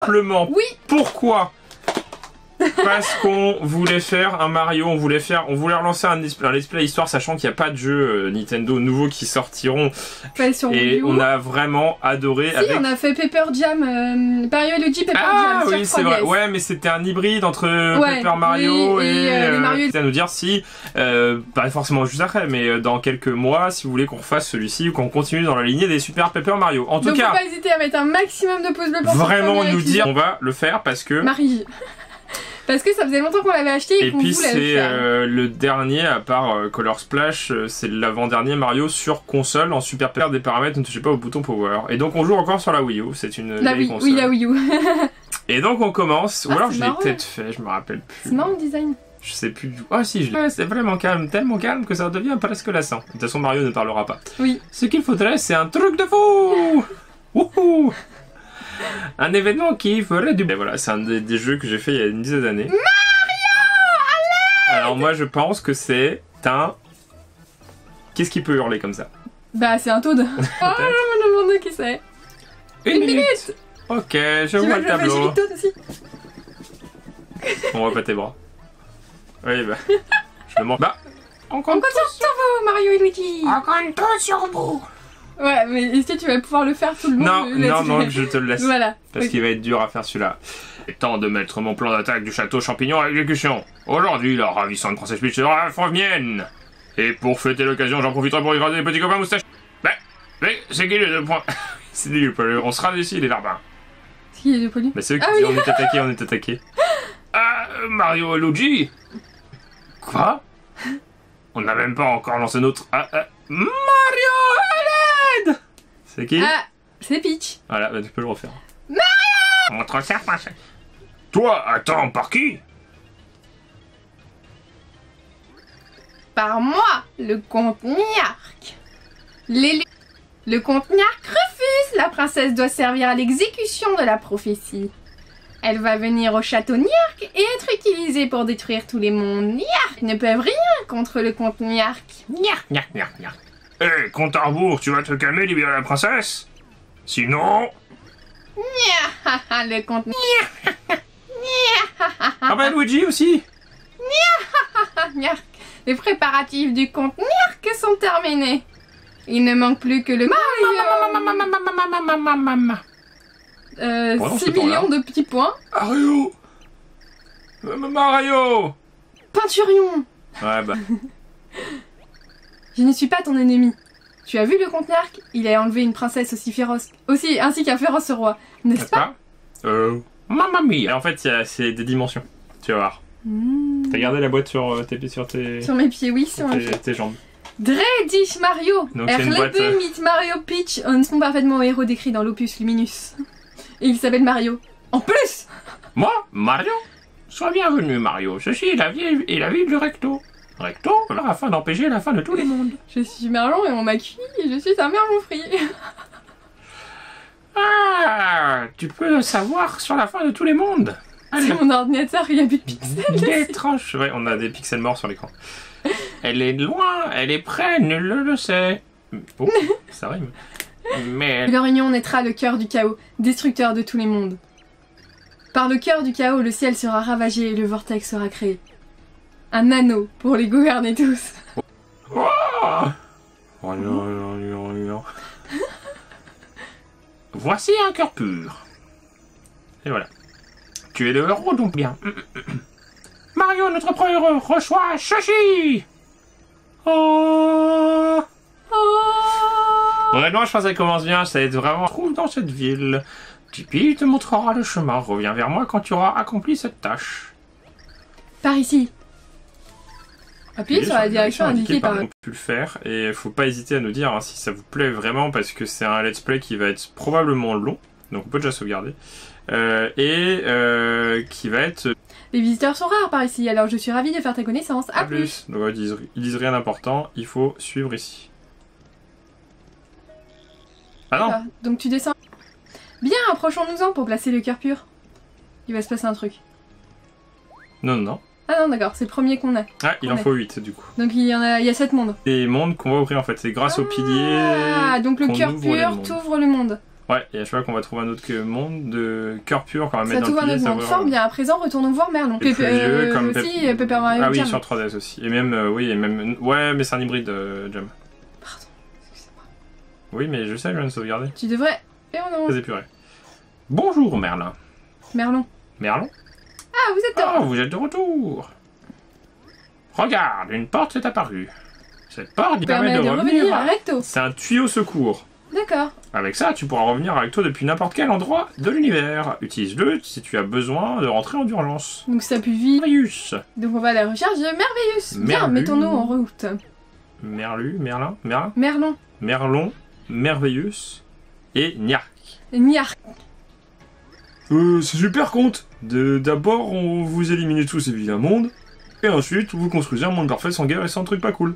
Simplement. Oui. Pourquoi? Parce qu'on voulait faire un Mario, on voulait relancer un let's play histoire, sachant qu'il n'y a pas de jeux Nintendo nouveaux qui sortiront. Sur et Wii U. on a vraiment adoré. Si, on a fait Paper Jam, Mario et Luigi Paper Jam. Ah oui, c'est vrai. Ouais, mais c'était un hybride entre Paper Mario et Mario. C'est à nous dire si, pas forcément juste après, mais dans quelques mois, si vous voulez qu'on refasse celui-ci ou qu'on continue dans la lignée des Super Paper Mario. En tout cas, faut pas hésiter à mettre un maximum de pouces bleus pour vraiment nous dire, on va le faire parce que. Marie. Parce que ça faisait longtemps qu'on l'avait acheté et qu'on voulait le faire. Et puis c'est le dernier, à part Color Splash, c'est l'avant-dernier Mario sur console en super paire des paramètres, ne touchez pas au bouton Power. Et donc on joue encore sur la Wii U, c'est une vieille console. Oui, la Wii U. Et donc on commence, ou alors je l'ai peut-être ouais. fait, je me rappelle plus. C'est marrant le design. Je sais plus du tout. Ah si, c'est vraiment calme, tellement calme que ça devient presque lassant. De toute façon Mario ne parlera pas. Oui. Ce qu'il faudrait, c'est un truc de fou. Wouhou. Un événement qui ferait du... Et voilà, c'est un des jeux que j'ai fait il y a une dizaine d'années. Mario, allez. Alors moi je pense que c'est un... Qu'est-ce qui peut hurler comme ça? Bah c'est un Toad. Oh, je me demande qui c'est. Une minute. Ok, je vois le tableau. J'ai Toad aussi. On voit pas tes bras. Oui bah... je me demande... Bah... On compte sur vous, Mario et Luigi. On compte tout sur vous. Ouais, mais est-ce que tu vas pouvoir le faire tout le monde? Non, je te le laisse. Voilà. Parce qu'il va être dur à faire celui-là. Il est temps de mettre mon plan d'attaque du château champignon à exécution. Aujourd'hui, la ravissante princesse Peach sera la fois mienne. Et pour fêter l'occasion, j'en profiterai pour écraser les petits copains moustaches. Mais c'est qui les deux points? C'est nul, on sera ici, les larbins. C'est qui les deux poilus? Bah c'est eux qui disent on est attaqué. Ah, Mario et Luigi. Quoi? On n'a même pas encore lancé notre... Mario à l'aide. C'est qui? Ah, c'est Peach. Voilà, bah tu peux le refaire. Mario! On te resserre, princesse. Toi, attends, par qui? Par moi, le comte Niark. Le comte Niark refuse. La princesse doit servir à l'exécution de la prophétie. Elle va venir au château Niark et être utilisée pour détruire tous les mondes. Niark ne peuvent rien contre le comte Niark. Niark. Hé, compte à rebours, tu vas te calmer, libérer la princesse? Sinon... Le comte Niark. Ah bah Luigi aussi. Niark. Les préparatifs du comte Niark sont terminés. Il ne manque plus que le Mario. 6 millions de petits points. Mario. Peinturion. Ouais bah... Je ne suis pas ton ennemi. Tu as vu le comte Niark? Il a enlevé une princesse ainsi qu'un féroce roi, n'est-ce pas? Mamma mia. En fait, c'est des dimensions. Tu vas voir. T'as gardé la boîte sur mes pieds, oui, sur tes jambes. Dredish Mario. Donc c'est une boîte... meet Mario Peach correspond parfaitement au héros décrit dans l'opus Luminus. Et il s'appelle Mario. En plus! Moi, Mario? Sois bienvenu, Mario. Ceci est la ville du Recto. Recto, afin d'empêcher la fin de tous les mondes. Je suis merlan et on m'a cuit et je suis un merlan frit. Ah, tu peux le savoir sur la fin de tous les mondes. C'est mon ordinateur, il y a plus de pixels. Des tranches. Ouais, on a des pixels morts sur l'écran. Elle est loin, elle est près, nul le sait. Oh, ça rime. Mais... Leur union naîtra le cœur du chaos, destructeur de tous les mondes. Par le cœur du chaos, le ciel sera ravagé et le vortex sera créé. Un anneau pour les gouverner tous. Oh non. Voici un cœur pur. Et voilà. Tu es le héros, donc bien. Mario, notre premier héros, reçoit Shoshi. Oh. Vraiment, je pense qu'elle commence bien. Ça va être vraiment... Trouve dans cette ville. Tipeee te montrera le chemin. Reviens vers moi quand tu auras accompli cette tâche. Par ici. Appuyez sur la direction indiquée par... On peut le faire et faut pas hésiter à nous dire si ça vous plaît vraiment parce que c'est un let's play qui va être probablement long, donc on peut déjà sauvegarder, qui va être... Les visiteurs sont rares par ici, alors je suis ravie de faire ta connaissance. À plus. Donc ouais, ils disent rien d'important, il faut suivre ici. Ah non. Donc tu descends. Bien, approchons-nous-en pour placer le cœur pur. Il va se passer un truc. Non. Ah non, d'accord, c'est le premier qu'on a. Ah, il en faut 8 du coup. Donc il y a 7 mondes. Les mondes qu'on va ouvrir en fait, c'est grâce au pilier. Ah, donc le cœur pur t'ouvre le monde. Ouais, et à chaque fois qu'on va trouver un autre monde de cœur pur qu'on va Ça mettre dans trouve le un pilier, autre monde. Fort bien, à présent, retournons voir Merlon. Les plus vieux, comme aussi, Pepper Mario Ah oui, Jam. sur 3DS aussi. Et même, oui, et même... Ouais, mais c'est un hybride, Jam. Pardon, excusez-moi. Oui, mais je sais, je viens de sauvegarder. Tu devrais... Et on Très avance. épuré. Bonjour, Merlin. Merlon. Merlon? Ah, vous êtes Oh, là. vous êtes de retour. Regarde, une porte s'est apparue. Cette porte permet de revenir. recto. C'est un tuyau secours. D'accord. Avec ça, tu pourras revenir avec toi depuis n'importe quel endroit de l'univers. Utilise-le si tu as besoin de rentrer en urgence. Donc ça pue vite. Marius. Donc on va à la recherche de Merveilleuse. Bien, Merlu. mettons-nous en route. Merlu, Merlin, Merlin, Merlon. Merlon, Merveilleuse et Niark. Niark. C'est super compte. D'abord, on vous éliminez tous ces vilains mondes, et ensuite, vous construisez un monde parfait sans guerre et sans trucs pas cool.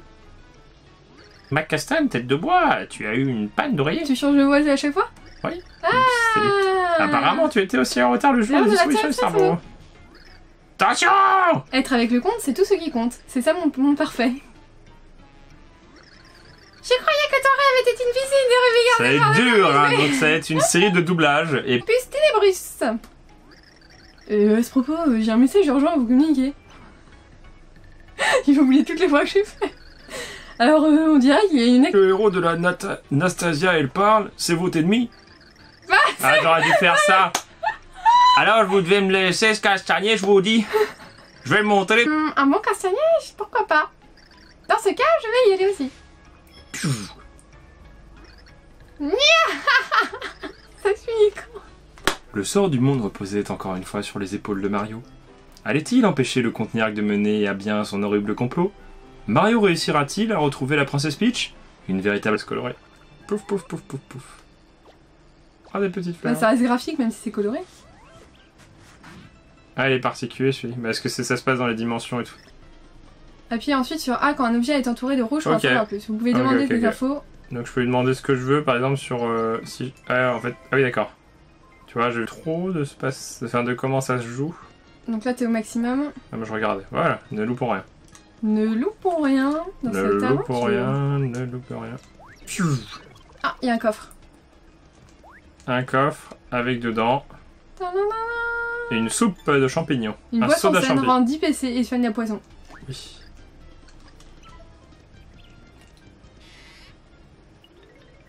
Macastan, tête de bois, tu as eu une panne d'oreiller. Tu changes de voix à chaque fois? Oui. Ah. Apparemment, tu étais aussi en retard le jour Ah, de de la distribution du tête, cerveau. Attention! Être avec le compte, c'est tout ce qui compte. C'est ça mon monde parfait. Je croyais que ton rêve était une visite de Ça va être dur, hein, donc ça va être une série de doublages. Et Plus Télébrus. À ce propos, j'ai un message urgent à vous communiquer. J'ai oublié toutes les fois que j'ai fait. Alors, on dirait qu'il y a une... le héros de la Nastasia, elle parle, c'est votre ennemi. Ah, j'aurais dû faire ça. Alors, vous devez me laisser ce castagnet, je vous dis. Je vais le montrer. Un bon castagnet, pourquoi pas. Dans ce cas, je vais y aller aussi. Ça finit quand? Le sort du monde reposait encore une fois sur les épaules de Mario. Allait-il empêcher le comte Niark de mener à bien son horrible complot? Mario réussira-t-il à retrouver la princesse Peach? Une véritable colorée. Pouf pouf pouf pouf pouf. Ah, des petites fleurs. Bah, ça reste graphique, même si c'est coloré. Ah, il est particulier celui. Mais est-ce que ça se passe dans les dimensions et tout? Appuyez ensuite sur A quand un objet est entouré de rouge pour en Ok. savoir plus. Vous pouvez Ok, demander ok, des ok. infos. Donc je peux lui demander ce que je veux, par exemple sur si. Ah, en fait. Ah oui, d'accord. Tu vois, j'ai trop de space. Enfin, de comment ça se joue. Donc là, t'es au maximum. Ah, moi je regardais. Voilà, ne loupons rien. Ne loupons rien dans Ne cette loupons aventure. rien, ne loupons rien. Pfiou. Ah, il y a un coffre. Un coffre avec dedans Ta-da-da-da. une soupe de champignons. Une un boisson soda saine champignon. rend 10 PC et soigne la poison. Oui.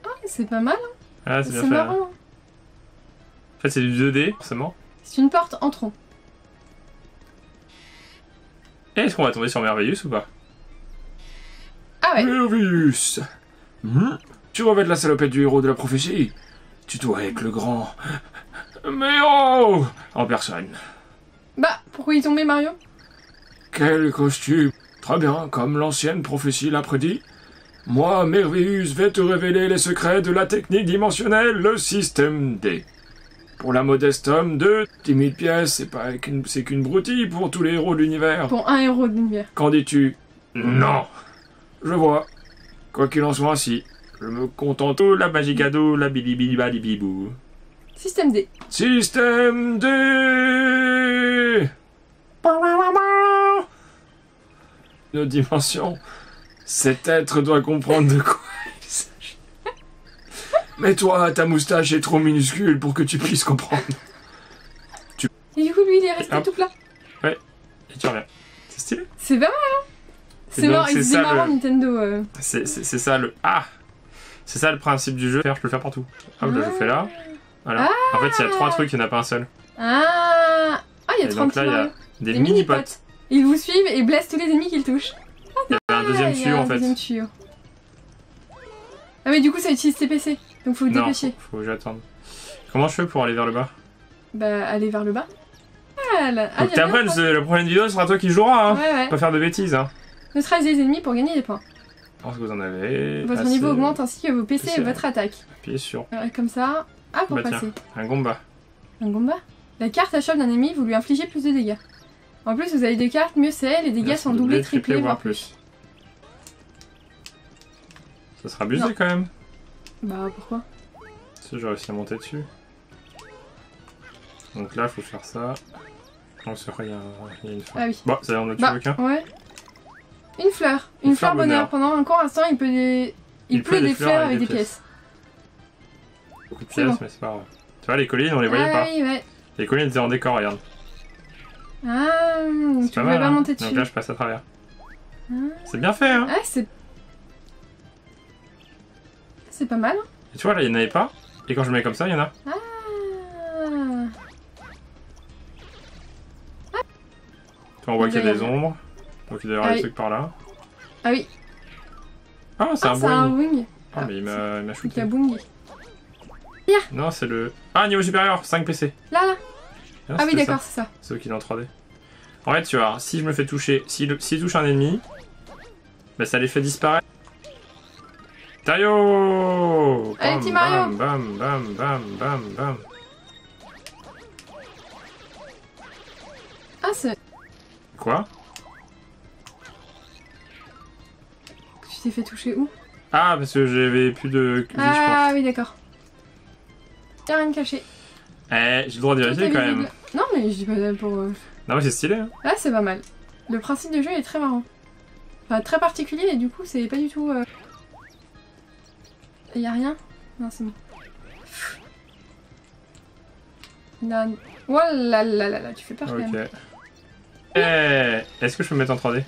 Ah, c'est pas mal, hein. Ah, c'est bien C'est fait. marrant. En fait, c'est du 2D, forcément. C'est une porte, entrons. Et est-ce qu'on va tomber sur Merveilleuse ou pas? Ah ouais. Merveilleuse. Tu revêtes la salopette du héros de la prophétie. Tu dois être le grand... Mais oh en personne. Bah, pourquoi il est tombé, Mario? Quel costume. Très bien, comme l'ancienne prophétie l'a prédit. Moi, Merveilleuse, vais te révéler les secrets de la technique dimensionnelle, le système D. Pour la modeste homme de 10 000 pièces, c'est qu'une broutille pour tous les héros de l'univers. Pour un héros de l'univers. Qu'en dis-tu? Non. Je vois. Quoi qu'il en soit ainsi, je me contente... Oh, la magicado, la bilibilibalibibou. Système D. Système D. Nos dimensions. Cet être doit comprendre de quoi il s'agit. Mais toi, ta moustache est trop minuscule pour que tu puisses comprendre. Et du coup, lui, il est resté Hop. tout plat. Et tu reviens. C'est stylé. C'est pas mal, hein. C'est donc, marrant, c'est c'est ça, marrant, le- Nintendo. C'est ça le... Ah. C'est ça le principe du jeu. Je peux le faire partout. Hop, là, je fais là. Voilà. En fait, il y a 3 trucs, il n'y en a pas un seul. Ah, il y a Et 30 donc là, il y a des mini-potes. Ils vous suivent et blessent tous les ennemis qu'ils touchent. Il y avait un deuxième Il y a tuyau un en fait. deuxième tuyau. Ah mais du coup ça utilise TPC, donc faut vous Non, dépêcher. faut que j'attende. Comment je fais pour aller vers le bas? Bah allez vers le bas. Ah, là. Donc il y a après, bien la prochaine vidéo, ce sera toi qui jouera, hein. Ouais, ouais. Pas faire de bêtises, hein. Neutralisez les ennemis pour gagner des points. Parce que vous en avez... Votre assez. niveau augmente ainsi que vos PC et C'est- votre attaque. Appuyez sur Comme ça. Ah, pour Bah, tiens. passer. un gomba. Un combat. La carte à choc d'un ennemi, vous lui infligez plus de dégâts. En plus, vous avez 2 cartes, mieux c'est, les dégâts Là, sont c'est doublés, doublé, triplés, voire plus. Ça sera abusé Non. quand même. Bah pourquoi? Si j'ai réussi à monter dessus. Donc là, faut faire ça. Non, c'est vrai, il y a une fin. Ah oui. Bon, ça y est, on a tué Bah, aucun. ouais. Une fleur. Une fleur bonheur. Pendant un court instant, il pleut des fleurs avec des pièces. de C'est pièces, bon. mais c'est pas grave. Tu vois, les collines, on les voyait pas. Oui, ouais. Les collines étaient en décor, regarde. Ah, C'est tu pas pouvais mal, pas hein. monter dessus. Donc là, je passe à travers. Ah. C'est bien fait, hein. Ah, c'est pas mal. Hein. Et tu vois, là, il n'y en avait pas. Et quand je le mets comme ça, il y en a. Ah. Tu vois, on voit qu'il y a des Ouais. ombres. Donc il doit y avoir Ah des oui. trucs par là. Ah oui. Ah, c'est un C'est un boing. wing. Ah, mais il m'a Il shooté. a boing. Non, c'est le... Ah, niveau supérieur, 5 PC. Là. Ah oui, c'était d'accord, ça. c'est ça. C'est eux qui l'ont en 3D. En fait, tu vois, si je me fais toucher, s'il touche un ennemi, bah ça les fait disparaître. Tayo! Allez, petit Mario! Bam, bam, bam, bam, bam. Ah, c'est... Quoi? Tu t'es fait toucher où? Ah, parce que j'avais plus de vie, Ah oui, d'accord. Y'a rien de caché. je pense. J'ai le droit d'y Tout rester est quand visible. même. Non, mais je dis pas ça pour... Non, mais c'est stylé, hein. Là, c'est pas mal. Le principe de jeu est très marrant. Enfin, très particulier, et du coup, c'est pas du tout... Y'a rien? Non, c'est bon. Là... Oh là là là là, tu fais peur quand même. Ok. Est-ce que je peux me mettre en 3D?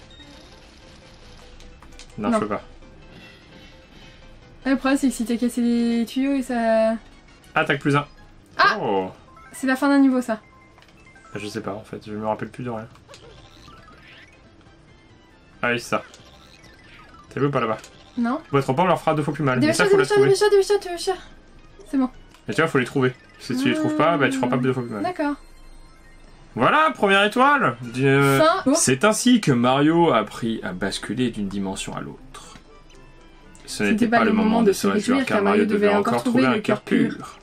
Non, Non. je peux pas. Ah, le problème, c'est que si t'as cassé les tuyaux et ça... Attaque plus 1. Ah! Oh! C'est la fin d'un niveau, ça. Je sais pas en fait, je me rappelle plus de rien. Ah oui, c'est ça. T'as vu ou pas là-bas? Non. Votre pompe leur fera 2 fois plus mal. Mais ça, faut la trouver. Dépêche-toi. C'est bon. Mais tu vois, faut les trouver. Si tu les trouves pas, bah tu feras pas 2 fois plus mal. D'accord. Voilà, première étoile! Fin. C'est ainsi que Mario a appris à basculer d'une dimension à l'autre. Ce n'était pas le moment de se réjouir car Mario devait encore trouver un cœur pur.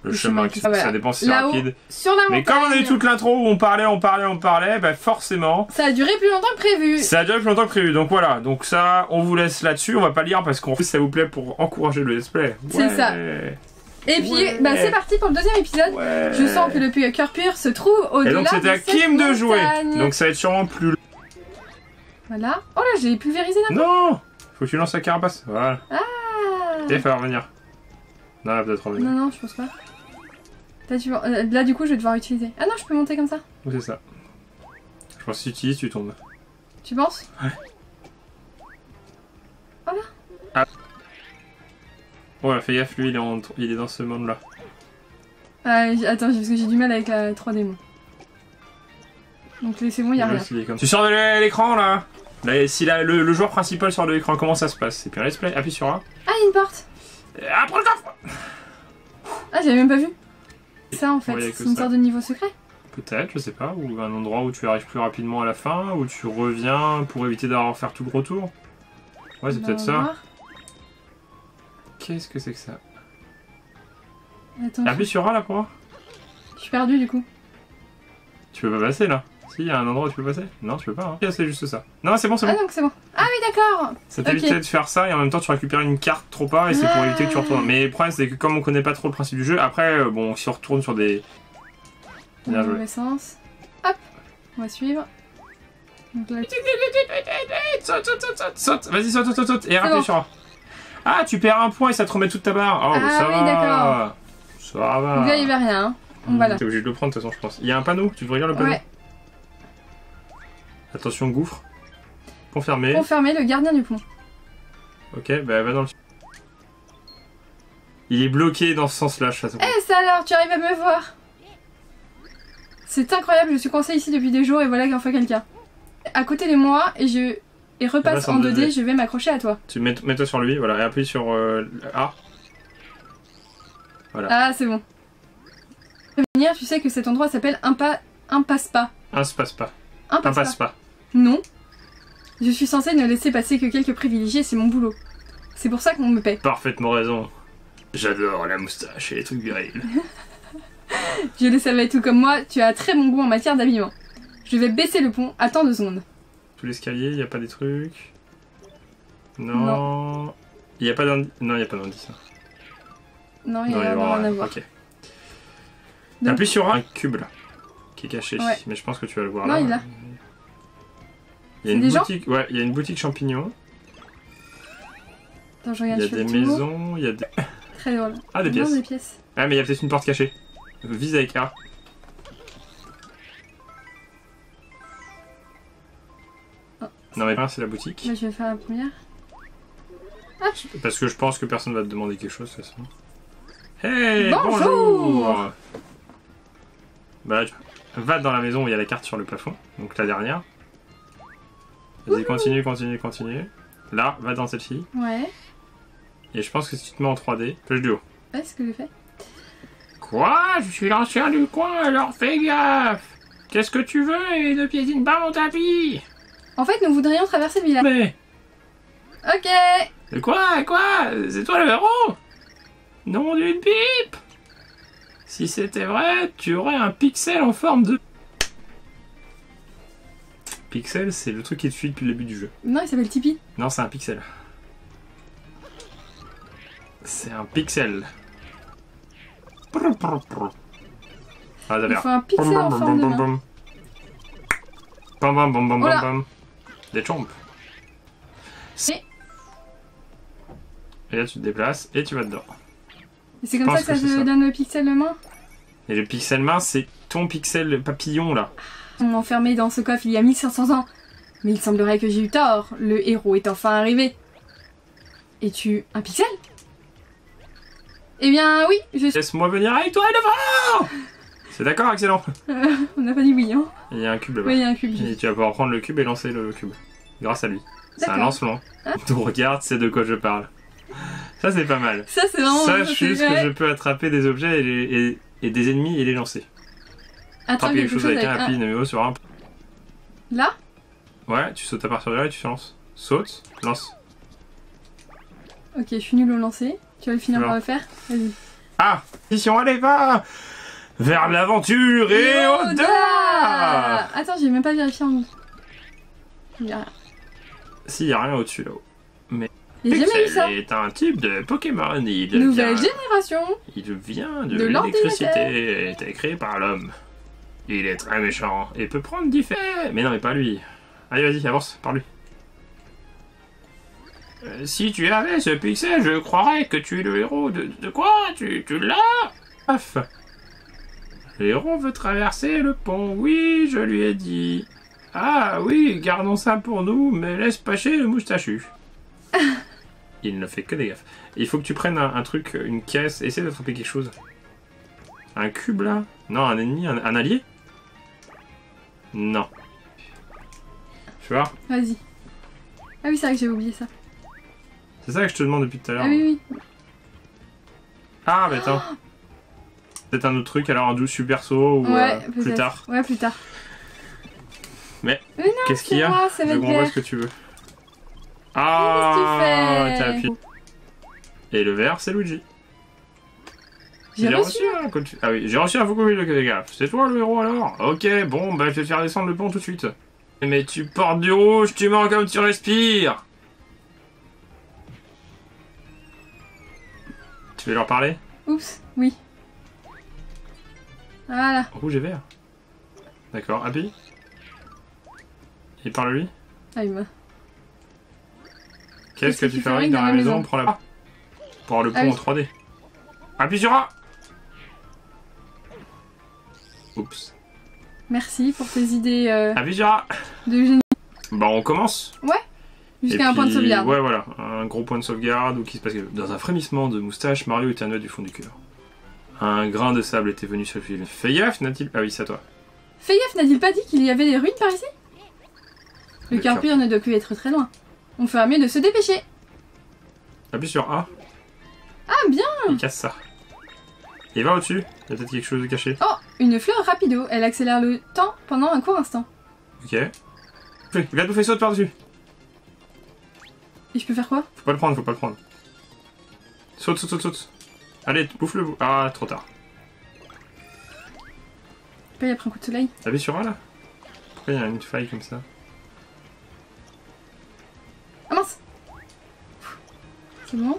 Le chemin, qui- ah, voilà. ça dépend si c'est Là-haut, rapide. Sur la montagne. Mais comme on a eu toute l'intro où on parlait, bah forcément, Ça a duré plus longtemps que prévu. ça a duré plus longtemps que prévu. Donc voilà, donc ça, on vous laisse là-dessus, on va pas lire parce qu'en fait ça vous plaît pour encourager le let's play. C'est ça. Et puis, Ouais. bah, c'est parti pour le deuxième épisode. Ouais. Je sens que le cœur pur se trouve au-delà Et donc c'était de à cette Kim de jouer. montagne. Donc ça va être sûrement plus... Voilà. Oh là, j'ai pulvérisé là. Non! Faut que tu lances la carapace. Voilà. Ah. Et il faut revenir. Non, là peut-être revenir. Non, je pense pas. Là, du coup, je vais devoir utiliser. Ah non, je peux monter comme ça. Ou c'est ça. Je pense que si tu utilises, tu tombes. Tu penses? Ouais, fais gaffe, lui il est dans ce monde là. Attends, parce que j'ai du mal avec la 3D, moi. Donc c'est bon, y'a rien. Tu sors de l'écran là. Là, si le joueur principal sort de l'écran, comment ça se passe? Et puis un let's play, appuie sur A. Ah, il y a une porte. Après le coffre. Ah, j'avais même pas vu. Ça, en fait, Ouais, y a que c'est une ça. sorte de niveau secret. Peut-être, je sais pas, ou un endroit où tu arrives plus rapidement à la fin, où tu reviens pour éviter d'avoir faire tout le retour. Ouais, c'est Bah, peut-être on va ça. voir. Qu'est-ce que c'est que ça? Attends, Appuie sur A là pour voir. je suis perdu du coup. Tu peux pas passer là. Si, y a un endroit où tu peux passer. Non, tu peux pas. Hein. C'est juste ça. Non, c'est bon, c'est Ah bon. donc c'est bon. Ah oui, d'accord. Ça t'évitait ok. de faire ça et en même temps tu récupères une carte trop pas et c'est pour éviter que tu retournes. Mais le problème c'est que comme on connaît pas trop le principe du jeu, après, bon, si on retourne sur des... Dans Bien le joué. mauvais sens. Hop, on va suivre. Donc là, Saute, vas-y, saute. Et bon. rappuie sur A. Ah, tu perds un point et ça te remet toute ta barre. Oh, Ah ça oui, va. d'accord. Ça va. donc là, il y avait rien. Hein. Donc voilà. T'es obligé de le prendre de toute façon, je pense. Il y a un panneau, tu devrais lire le panneau. Ouais. Attention, gouffre. Confirmé. Confirmé, le gardien du pont. Ok, bah va dans le... Il est bloqué dans ce sens-là, je sais pas. Eh, ça alors, tu arrives à me voir. C'est incroyable, je suis coincée ici depuis des jours et voilà qu'enfin quelqu'un. À côté de moi et repasse passe en en 2D, 2D. je vais m'accrocher à toi. Tu mets-toi sur lui, voilà, et appuie sur A. Voilà. Ah, c'est bon. Prévenir, tu sais que cet endroit s'appelle Impasse-Pas. Un se passe pas. Un Impasse-Pas. passe pas. Non. Je suis censée ne laisser passer que quelques privilégiés, c'est mon boulot. C'est pour ça qu'on me paie. Parfaitement raison. J'adore la moustache et les trucs virils. Je le savais, tout comme moi, tu as un très bon goût en matière d'habillement. Je vais baisser le pont, attends 2 secondes. Tout l'escalier, y a pas des trucs. Non. Y a pas d'indice. Non, y a pas d'indice. Hein. Non, il y Non, a aura rien à voir. Ok. Donc- Appuie sur un cube là, qui est caché. Ouais. Mais je pense que tu vas le voir Non, là. il est là. Il y a C'est une des gens boutique. Ouais, il y a une boutique champignon. Attends, je Il regarde y a sur des le tour. maisons. Il y a des. Très drôle. Ah, des Non, pièces. des pièces. Ah, mais il y a peut-être une porte cachée. Vise avec A. Oh. Non, mais c'est la boutique. Moi, je vais faire la première. Parce que je pense que personne va te demander quelque chose, de toute façon. Hey, Bonjour. bonjour. Bah, va dans la maison où il y a la carte sur le plafond. Donc la dernière. Vas-y, continue, continue, continue. Là, va dans celle-ci. Ouais. Et je pense que si tu te mets en 3D, flèche du haut. Ouais, ce que j'ai fait. Quoi? Je suis l'ancien du coin, alors fais gaffe! Qu'est-ce que tu veux et ne piétine pas mon tapis! En fait, nous voudrions traverser le village. Mais... Ok. De quoi? Quoi? C'est toi le héros? Nom d'une pipe! Si c'était vrai, tu aurais un pixel en forme de... Pixel, c'est le truc qui te suit depuis le début du jeu. Non, il s'appelle Tipeee. Non, c'est un pixel. C'est un pixel. Ah, Il d'accord. faut un pixel en forme de main. Bam bam bam bam Oh là. bam bam. Des chompes. Et là, tu te déplaces et tu vas dedans. Et c'est comme pense ça que ça que c'est te ça. donne le pixel de main. Et le pixel main, c'est ton pixel papillon là. On m'a enfermé dans ce coffre il y a 1500 ans. Mais il semblerait que j'ai eu tort. Le héros est enfin arrivé. Es-tu un pixel? Eh bien, oui, je suis... Laisse-moi venir avec toi et devant. C'est d'accord, excellent. On n'a pas dit oui, hein. Il y a un cube là-bas. Oui, il y a un cube. Et tu vas pouvoir prendre le cube et lancer le cube. Grâce à lui. C'est un D'accord. lance-loin. Hein Donc regarde, c'est de quoi je parle. Ça, c'est pas mal. Ça, c'est vraiment... Sache c'est juste que vrai. je peux attraper des objets et des ennemis et les lancer. Attrape Attraper quelque chose avec un un- appui numéro sur un. Là? Ouais, tu sautes à partir de là et tu te lances. Saute, lance. Ok, je suis nulle au lancer. Tu vas le finir Alors. par le faire? Vas-y. Ah, mission, allez, va vers l'aventure et au-delà. Attends, j'ai même pas vérifié en... Il y a... Si, y a rien au-dessus là-haut. J'ai jamais eu ça. Pixel est un type de Pokémon. Nouvelle génération. Il vient de De l'ordinateur. l'électricité et été créé par l'homme. Il est très méchant et peut prendre différents. Mais non, mais pas lui. Allez, vas-y, avance, par lui. Si tu avais ce pixel, je croirais que tu es le héros de quoi? Tu l'as? Paf. Le héros veut traverser le pont. Oui, je lui ai dit. Ah oui, gardons ça pour nous, mais laisse passer le moustachu. Il ne fait que des gaffes. Il faut que tu prennes un truc, une caisse, essaie d'attraper quelque chose. Un cube là? Non, un ennemi, un allié? Non. Tu vois? Vas-y. Ah oui, c'est vrai que j'ai oublié ça. C'est ça que je te demande depuis tout à l'heure. Ah oui, oui. Ah, mais attends. Peut-être un autre truc, alors un doux super saut ou Ouais, plus peut-être. tard. Ouais, plus tard. Mais non, qu'est-ce qu'il y a? moi, ça va Je être comprends pas vert. ce que tu veux. Qu'est-ce Ah, que tu t'as fais? appuyé. Et le vert, c'est Luigi. J'ai reçu. un coup de... Ah oui, j'ai reçu un Fukubi de gaffe. C'est toi le héros alors? Ok, bon, bah je vais te faire descendre le pont tout de suite. Mais tu portes du rouge, tu mens comme tu respires. Tu veux leur parler? Oups, oui. Voilà. Rouge et vert. D'accord, appuie. Et parle-lui. Ah, il m'a... Qu'est-ce que tu fais dans la maison? Prends la... Pour avoir le pont Ah oui. en 3D. Appuie sur A. Oups. Merci pour tes idées Appuie sur A. de génie. Bah on commence. Jusqu'à Et un point de puis, sauvegarde. Ouais, voilà. Un gros point de sauvegarde ou qui se passe quelque chose. Dans un frémissement de moustache, Mario éternua du fond du cœur. Un grain de sable était venu sur le fil. Fais gaffe, n'a-t-il... Ah oui, c'est à toi. Fais gaffe, n'a-t-il pas dit qu'il y avait des ruines par ici? Le Le Carpure ne doit plus être très loin. On fera mieux de se dépêcher. Appuie sur A. Ah, bien. Il casse ça. Et va au-dessus. Il y a peut-être quelque chose de caché. Oh, une fleur rapido. Elle accélère le temps pendant un court instant. Ok. Regarde, bouffer, saute par-dessus. Et je peux faire quoi? Faut pas le prendre, faut pas le prendre. Saute, saute, saute, saute. Allez, bouffe-le. Ah, trop tard. Pas y a pris un coup de soleil. Appuie sur A là. Pourquoi il y a une faille comme ça? Ah mince. C'est bon.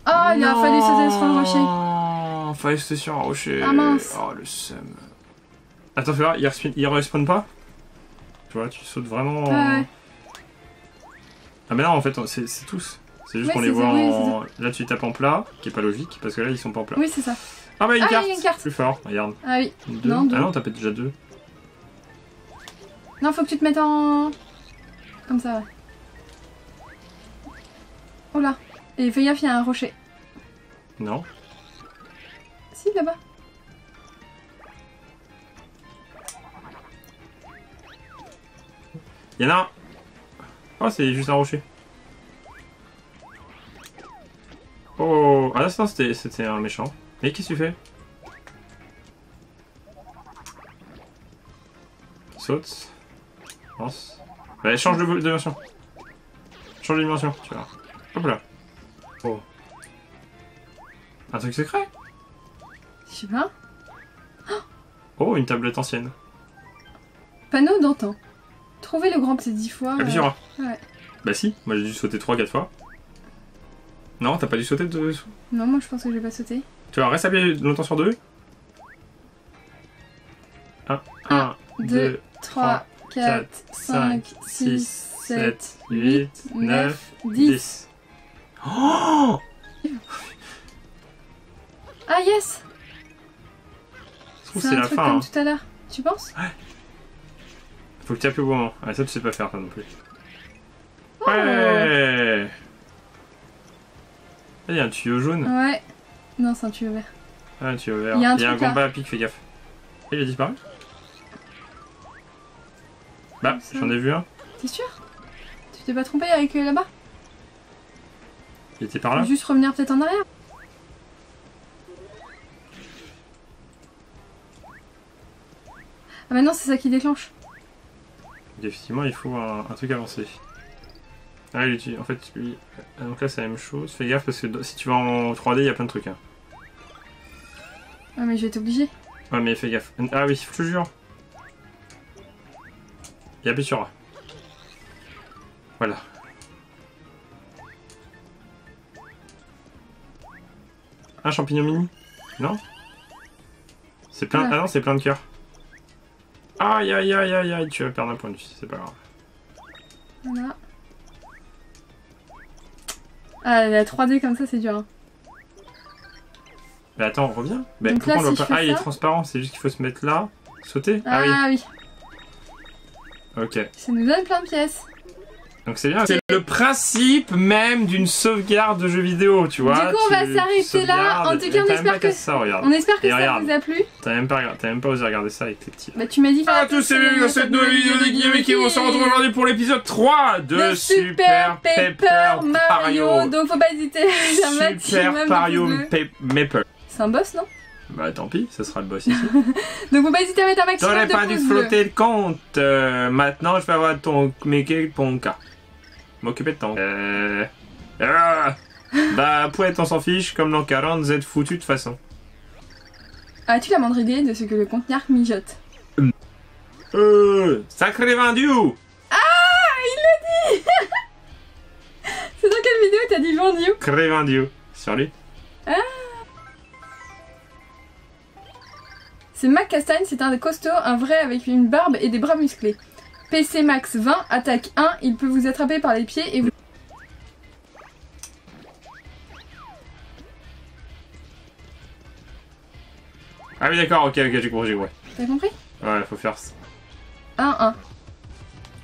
Ah, il a fallu sauter sur le rocher. Non, fallait sauter sur un rocher. Ah, mince. Oh, le seum. Attends, fais voir, il respawn pas? Tu vois, tu sautes vraiment... Ouais. Ah mais non, en fait, c'est tous. C'est juste Ouais, qu'on les c'est voit ça, oui, en... Là tu tapes en plat, qui est pas logique, parce que là ils sont pas en plat. Oui, c'est ça. Ah bah une Ah, carte. il y a une carte. Plus fort, regarde. Ah oui. Deux. Non, deux. Ah non, t'as peut-être déjà 2. Non, faut que tu te mettes en... Comme ça, ouais. Oh là. Et fais gaffe, il y a un rocher. Non. Si, là-bas. Il y en a un. Oh, c'est juste un rocher. Oh, ah non, c'était un méchant. Et qu'est-ce que tu fais? Saute. Lance. Allez, change de dimension. Change de dimension, tu vois. Hop là. Oh. Un truc secret? Je sais pas. Oh, une tablette ancienne. Panneau d'antan. Trouvez le grand petit 10 fois. Appuie sur A. Ouais. Bah si, moi j'ai dû sauter 3-4 fois. Non, t'as pas dû sauter dessous. Non, moi je pense que je vais pas sauter. Tu vois, reste appuyé longtemps sur 2. 1, 2, 3, 4, 5, 6, 7, 8, 9, 10. Oh! Ah yes! Je trouve que C'est c'est un la truc fin. comme Hein. tout à l'heure. Tu penses? Faut que tu appuies au bon moment. Ah, ça tu sais pas faire, toi non plus. Oh. Ouais! Il y a un tuyau jaune. Ouais. Non, c'est un tuyau vert. Ah, un tuyau vert. Il y a un Il y a un truc là. combat à pic, fais gaffe. Il a disparu? Bah, Comme ça. j'en ai vu un. T'es sûr? Tu t'es pas trompé avec là-bas? Il était par là. Faut juste revenir peut-être en arrière. Ah bah non, c'est ça qui déclenche. Donc, effectivement, il faut un truc avancé. Ah, en fait, lui... Donc là, c'est la même chose. Fais gaffe parce que si tu vas en 3D, il y a plein de trucs. Hein. Ah mais je vais t'obliger. Ouais, mais fais gaffe. Ah oui, je te jure. Et appuie sur A. Voilà. Un champignon mini? Non? C'est plein... Ouais. Ah non, c'est plein de cœurs. Aïe aïe aïe aïe aïe, tu vas perdre un point de vie, c'est pas grave. Voilà. Ah, la 3D comme ça, c'est dur. Hein. Mais attends, reviens. Mais Donc pourquoi là, on doit si pas... je fais Ah, il est ça- transparent, c'est juste qu'il faut se mettre là. Sauter? Ah, oui. Ok. Ça nous donne plein de pièces. Donc c'est bien. C'est le principe même d'une sauvegarde de jeux vidéo, tu vois. Du coup, on va Tu s'arrêter là. En sauvegardes, tout cas, on t'as même pas espère que cassé ça, regarde. On espère que Et ça regarde. vous a plu. T'as même pas osé regarder ça avec tes petits. Bah, tu m'as dit. Ah, tous ces bienvenue dans cette nouvelle vidéo de Guillaume et qui on se retrouve aujourd'hui pour l'épisode 3 de Super Paper Mario. Donc, faut pas hésiter à faire un maximum Super de Mario pouces bleus. Maple. C'est un boss, non? Bah tant pis, ce sera le boss ici. Donc, faut pas hésiter à mettre un maximum T'aurais de pas dû pouces bleus. flotter le compte. Maintenant, je vais avoir ton cas. M'occuper de ton... Bah, Pouette, on s'en fiche. Comme l'an 40, vous êtes foutu de toute façon. As-tu la moindre idée de ce que le conteneur mijote? Sacré vendu. C'est dans quelle vidéo t'as dit vendu? Sacré vendu. Sur lui. C'est Mac Castagne, c'est un costaud, un vrai avec une barbe et des bras musclés. PC max 20, attaque 1, il peut vous attraper par les pieds et vous... Ah oui, d'accord, ok, j'ai compris, ouais. T'as compris? Ouais, faut faire ça. 1.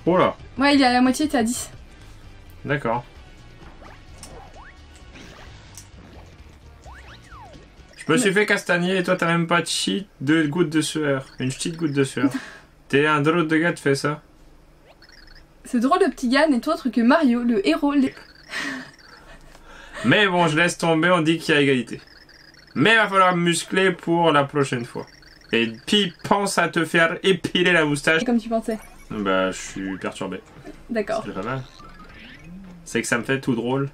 Oh là, Ouais, il est à la moitié, t'es à 10. d'accord. Je me suis fait castagner et toi t'as même pas de cheat de goutte de sueur. Une petite goutte de sueur. T'es un drôle de gars, tu fais ça. Ce drôle de petit gars n'est autre que Mario, le héros... Mais bon, je laisse tomber, on dit qu'il y a égalité. Mais il va falloir muscler pour la prochaine fois. Et puis pense à te faire épiler la moustache. Comme tu pensais. Bah, je suis perturbé. D'accord. C'est pas mal. C'est que ça me fait tout drôle.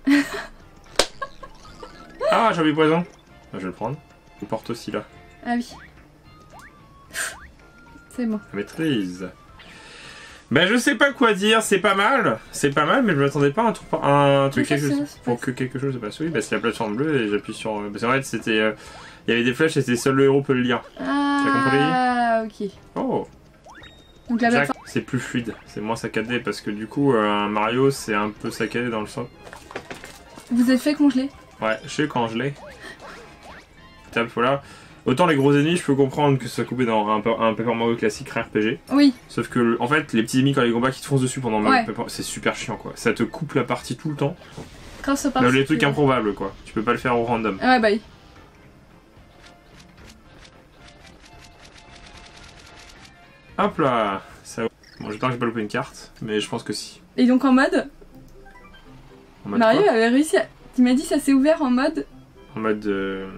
Ah, j'ai envie de poison. Je vais le prendre. Il porte aussi là. Ah oui. C'est bon. Maîtrise. Ben je sais pas quoi dire, c'est pas mal, mais je m'attendais pas à un truc Mais ça, quelque chose, c'est- pour que quelque chose se passe. Oui, bah c'est la plateforme bleue et j'appuie sur... Parce qu'en fait c'était... il y avait des flèches et c'était seul le héros peut le lire. Ah, ok. Oh, Donc la Jack, plateforme... c'est plus fluide, c'est moins saccadé parce que du coup un Mario c'est un peu saccadé dans le sens. Vous êtes fait congeler. Ouais, je sais quand je l'ai. Tape, voilà. Autant les gros ennemis, je peux comprendre que ça soit coupé dans un Paper Mario classique RPG. Oui. Sauf que, en fait, les petits ennemis, quand les combats qui te foncent dessus pendant Ouais. c'est super chiant, quoi. Ça te coupe la partie tout le temps. Grâce au Même les trucs improbables, quoi. Tu peux pas le faire au random. Ouais, bah oui. Hop là. Ça... Bon, j'espère que j'ai pas loupé une carte, mais je pense que si. Et donc en mode, En mode Mario quoi avait réussi à... Tu m'as dit ça s'est ouvert en mode... En mode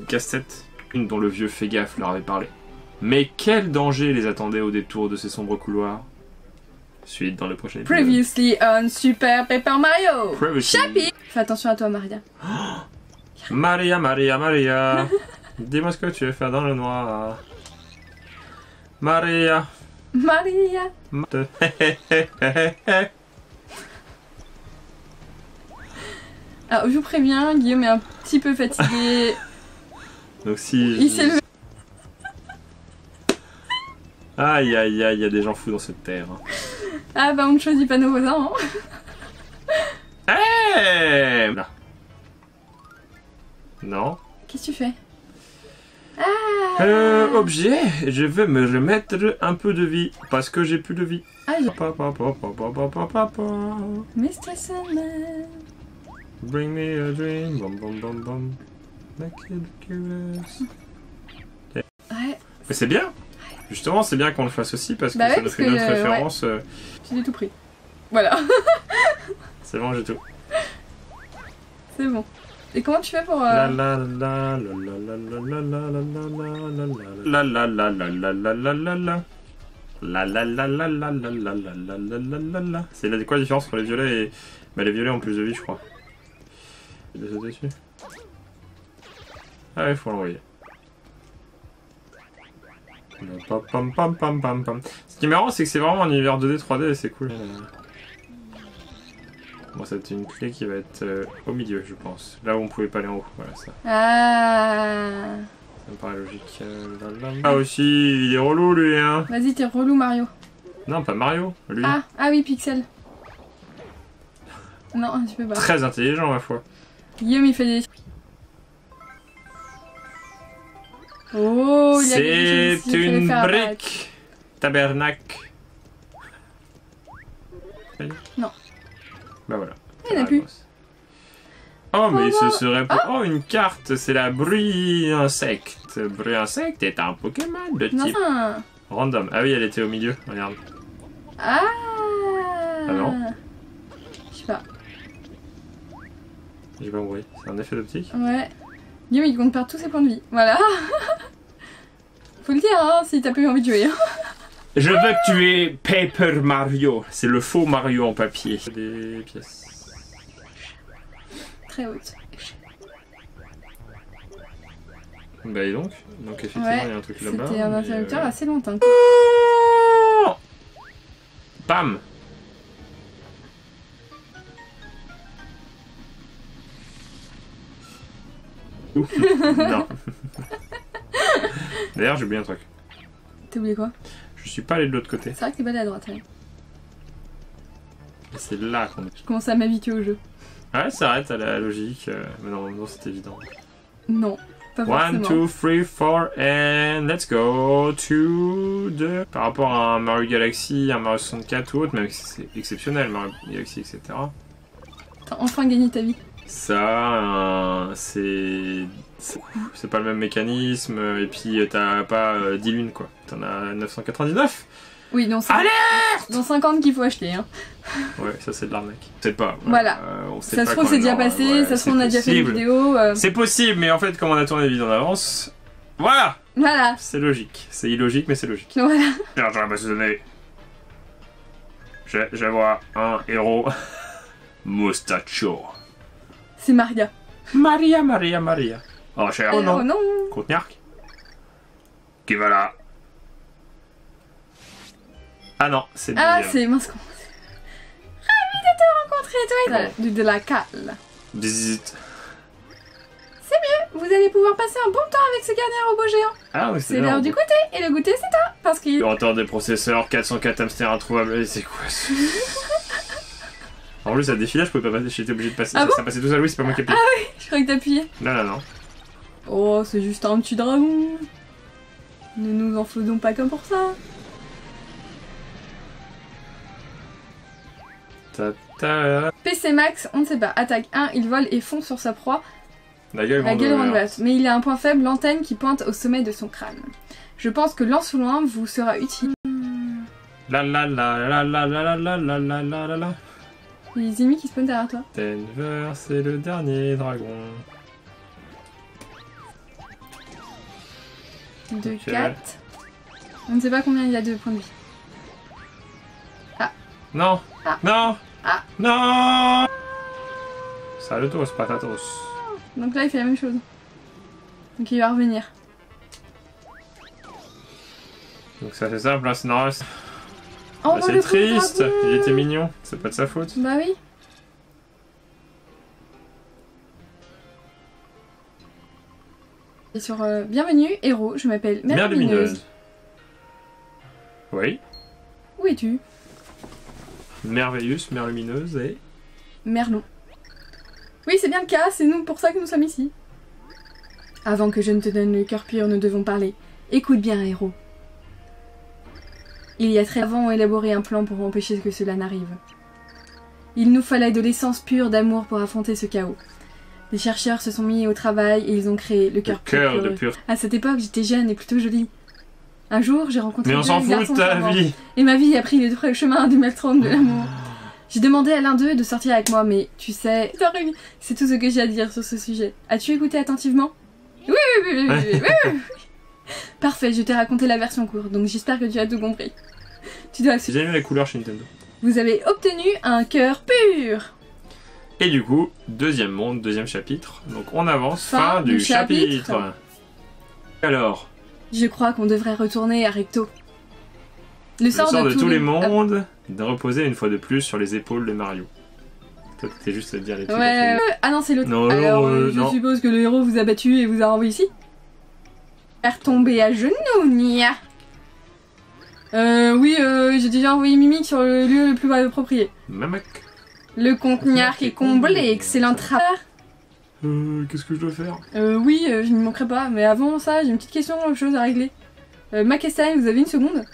casse-tête, une dont le vieux fait gaffe leur avait parlé. Mais quel danger les attendait au détour de ces sombres couloirs? Suite dans le prochain épisode. Previously on Super Paper Mario. Previously. Chapitre. Fais attention à toi, Maria. Maria, Maria, Maria. Dis-moi ce que tu veux faire dans le noir. Maria. Maria. Alors, je vous préviens, Guillaume est un petit peu fatigué. Donc si... Il s'est levé. Aïe aïe aïe, il y a des gens fous dans cette terre. Ah bah on ne choisit pas nos voisins. Hein. Hey là. Non. Qu'est-ce que tu fais? Ah. Objet, je vais me remettre un peu de vie, parce que j'ai plus de vie. Ah, Mr. Sandman. Bring me a dream, bom bom bom bom. Make it curious. Ouais, Mais c'est bien. Justement, c'est bien qu'on le fasse aussi, parce que Bah ouais, ça nous parce fait que, une autre référence. j'ai tout pris. Voilà, C'est bon, j'ai tout. c'est bon. Et comment tu fais pour... La la la la la la la la la la la la la la la la la. La la la la la la la la la la la la. C'est quoi la différence entre les violets et... Bah les violets ont plus de vie je crois. Je vais sauter dessus. Ah ouais, faut l'envoyer. Pam pam pam pam pam. Ce qui est marrant c'est que c'est vraiment un univers 2D 3D et c'est cool. Bon c'est une clé qui va être au milieu je pense. Là où on pouvait pas aller en haut, voilà ça. Ah. Ça me paraît logique. Ah aussi, il est relou lui hein. Vas-y, t'es relou, Mario. Non, pas Mario, lui. Ah oui, Pixel. Non, tu peux pas. Très intelligent, ma foi. Guillaume, il fait des... Oh, il y a quelque chose C'est qu'il fallait une faire apparaître. brique. Tabernacle. Non. Bah voilà. Il n'y en a plus. Oh, mais Oh, ce serait... Oh, une carte, c'est la bruit insecte. Bruit insecte est un Pokémon de Non, type c'est un... random. Ah oui, elle était au milieu, regarde. Ah. Ah non. Je sais pas. J'ai pas compris. C'est un effet d'optique. Ouais. Guillaume, il compte perdre tous ses points de vie. Voilà. Faut le dire, hein, si t'as plus envie de jouer. Hein. Je veux tuer Paper Mario. C'est le faux Mario en papier. Des pièces. Très haute. Bah et donc effectivement il y a un truc là-bas. C'était un interrupteur assez lointain. Bam. Non. D'ailleurs j'ai oublié un truc. T'as oublié quoi? Je suis pas allé de l'autre côté. C'est vrai que t'es pas allé à droite. Ouais. Et c'est là qu'on est. Je commence à m'habituer au jeu. Ouais, ça arrête à la logique. Mais non, c'est évident. Non, pas 1, forcément. 2, 3, 4 and let's go to the... Par rapport à un Mario Galaxy, un Mario 64 ou autre, même si c'est exceptionnel, Mario Galaxy, etc. T'as enfin gagné ta vie. Ça, c'est pas le même mécanisme, et puis t'as pas 10 lunes quoi. T'en as 999. Oui, donc c'est dans 50 qu'il faut acheter. Hein. Ouais, ça c'est de l'arnaque. C'est pas. Voilà. On sait Ça pas se trouve quand c'est déjà même, passé, ouais, ça se trouve c'est on a déjà fait une possible. vidéo. C'est possible, mais en fait comme on a tourné les vidéos en avance, voilà, Voilà. c'est logique. C'est illogique mais c'est logique. Voilà. Alors j'aurais pas su donner. Je vois un héros. Mustacho. C'est Maria. Maria, Maria, Maria. Oh cher. Oh non. Contenarc. Qui va là. Ah non, c'est le Ah, deuxième. c'est mince. Ravi de te rencontrer, toi. Bon. De la cale. Zzzz. Vous allez pouvoir passer un bon temps avec ce dernier robot géant. Ah oui, C'est l'heure du goûter. Et le goûter, c'est toi. Parce qu'il... Entendre des processeurs, 404 hamsters introuvables. C'est quoi ça? En plus, ça défilait, je pouvais pas passer, j'étais obligé de passer. Ah bon Ça passait tout seul, oui, c'est pas moi qui appuie. Je croyais que t'appuyais. Non, non, non. Oh, c'est juste un petit dragon. Ne nous en faisons pas comme pour ça. PC Max, on ne sait pas. Attaque 1, il vole et fond sur sa proie. La gueule La gueule grande ouverte. Mais il a un point faible, l'antenne qui pointe au sommet de son crâne. Je pense que lance ou loin vous sera utile. La la la la la la la la la la la la la. Les ennemis qui spawnent derrière toi. Denver, c'est le dernier dragon. 2, Ok. 4. On ne sait pas combien il y a de points de vie. Non. Ah. Non. Ah. Non. Saludos, patatos. Donc là il fait la même chose. Donc il va revenir. Donc ça fait simple, hein, sinon... Oh, Bah, c'est le triste, dragon. il était mignon, c'est pas de sa faute. Bah oui. Et sur Bienvenue, héros, je m'appelle Mère Mère Lumineuse. lumineuse. Oui. Où es-tu? Merveilleuse, mère lumineuse et... Merlon. Oui, c'est bien le cas, c'est nous pour ça que nous sommes ici. Avant que je ne te donne le cœur pur, nous devons parler. Écoute bien, héros. Il y a très longtemps élaboré un plan pour empêcher que cela n'arrive. Il nous fallait de l'essence pure d'amour pour affronter ce chaos. Les chercheurs se sont mis au travail et ils ont créé le Le cœur cœur de pur. pur. À cette époque, j'étais jeune et plutôt jolie. Un jour, j'ai rencontré Mais on deux s'en fout garçons de ta charmants. vie. Et ma vie a pris le chemin du maelstrom de l'amour. J'ai demandé à l'un d'eux de sortir avec moi, mais tu sais, c'est tout ce que j'ai à dire sur ce sujet. As-tu écouté attentivement? Oui. Parfait, je t'ai raconté la version courte, donc j'espère que tu as tout compris. Tu dois... J'ai jamais vu la couleur chez Nintendo. Vous avez obtenu un cœur pur. Et du coup, deuxième monde, deuxième chapitre. Donc on avance, Fin fin du du chapitre. chapitre. Alors, Je crois qu'on devrait retourner à Recto. Le sort de tous les Ah, mondes, de reposer une fois de plus sur les épaules de Mario. Toi, t'étais juste à dire les trucs. ouais. Ah non, c'est l'autre. Non, Alors, je non. suppose que le héros vous a battu et vous a renvoyé ici. Faire tomber à genoux, nia. Oui, j'ai déjà envoyé Mimic sur le lieu le plus approprié. Mamak. Le compte Niark est comblé, excellent travail. Qu'est-ce que je dois faire? Oui, je n'y manquerai pas, mais avant ça, j'ai une petite question, chose à régler. Mac et Stein, vous avez une seconde?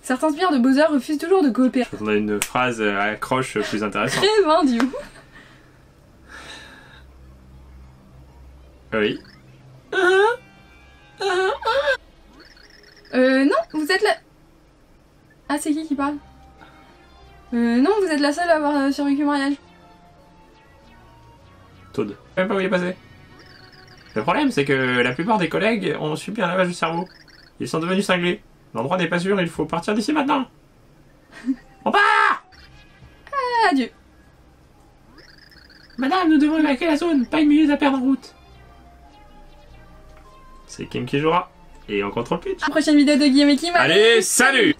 Certains sbires de Bowser refusent toujours de coopérer. On a une phrase accroche plus intéressante. Très vendu. Oui. Non, vous êtes la... Ah, c'est qui parle? Non, vous êtes la seule à avoir survécu au mariage. Toad. Je sais même pas où il est passé. Le problème, c'est que la plupart des collègues ont subi un lavage de cerveau. Ils sont devenus cinglés. L'endroit n'est pas sûr, il faut partir d'ici maintenant. On part! Adieu. Madame, nous devons évacuer la zone, pas une minute à perdre en route. C'est Kim qui jouera. Et on contrôle pitch. Prochaine vidéo de Guillaume et Kim. Allez, salut!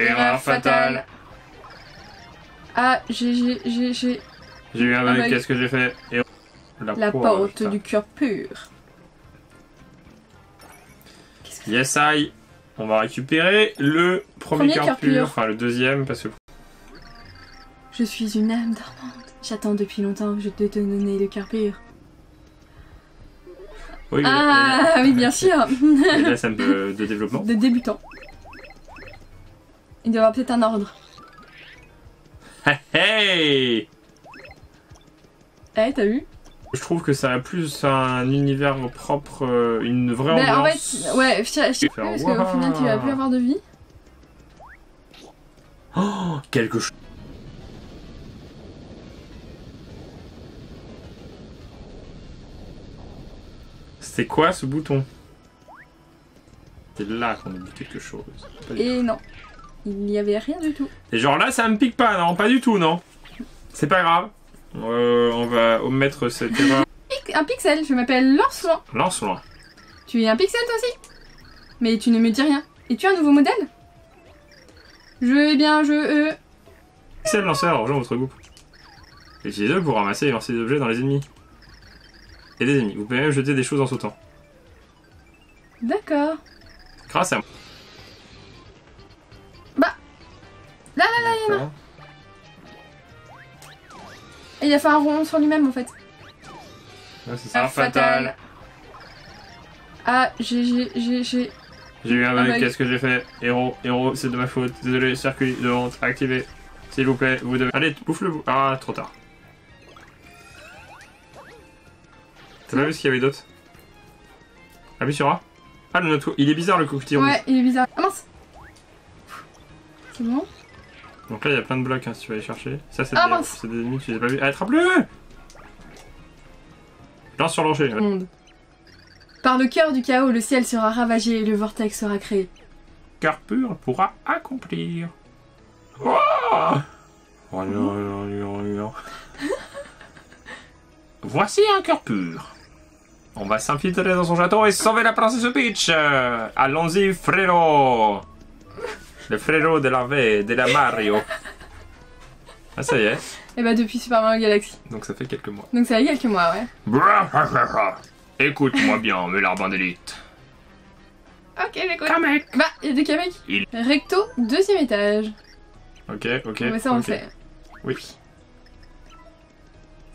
Erreur fatale. Ah, j'ai... J'ai eu un Ah bug, bah, qu'est-ce que j'ai fait? Et... La poire, porte putain. du cœur pur. Qu'est-ce que... Yes, I. On va récupérer le premier cœur pur. Enfin, le deuxième, parce que... Je suis une âme dormante. J'attends depuis longtemps que je te donne le cœur pur. Oui, Ah, oui, bien sûr. Et là, ça me... de développement. De débutant. Il doit y avoir peut-être un ordre. Hey! Eh, t'as vu? Je trouve que ça a plus un univers propre, une vraie En ambiance. fait, ouais, parce qu'au final, tu vas plus avoir de vie. Oh, quelque chose. C'était quoi ce bouton? C'était là qu'on a dit quelque chose. Pas du Et non, il n'y avait rien du tout. tout. Et genre là, ça me pique pas, non? Pas du tout, non? C'est pas grave. On va omettre cette erreur. Un pixel, je m'appelle Lancelot. Lance-loin. Tu es un pixel toi aussi? Mais tu ne me dis rien. Et tu as un nouveau modèle? Pixel lanceur, rejoins votre groupe. Utilisez-le pour ramasser et lancer des objets dans les ennemis. Et des ennemis. Vous pouvez même jeter des choses en sautant. D'accord. Grâce à moi. Là, il y en a. Et il a fait un rond sur lui-même en fait. Ouais, c'est ça, fatal. Ah, j'ai... J'ai eu un bug, qu'est-ce que j'ai fait? Héros, c'est de ma faute. Désolé, circuit de honte activé. S'il vous plaît, vous devez... Allez, bouffe-le. Ah, trop tard. T'as pas vu ce qu'il y avait d'autre? Appuie sur A. Ah, le note... Il est bizarre le coquetier rouge. Ouais, il est bizarre. Ah mince. C'est bon? Donc là, il y a plein de blocs hein, si tu vas aller chercher. Ça, c'est des ennemis, tu les as pas vus. Ah, attrape-le! Lance sur le rocher. Ouais. Monde. Par le cœur du chaos, le ciel sera ravagé et le vortex sera créé. Cœur pur pourra accomplir. Oh Voici un cœur pur. On va s'infiltrer dans son château et sauver la princesse Peach. Allons-y, frérot. Le frérot de la V, de la Mario. Ah, ça y est. Et bah depuis Super Mario Galaxy. Donc ça fait quelques mois. Donc ça fait quelques mois, ouais. Écoute-moi bien, mes larbins d'élite. Ok, j'écoute. Kamek. Bah, il y a des Kamek. Recto, 2e étage. Ok. Mais ça on le fait. Oui.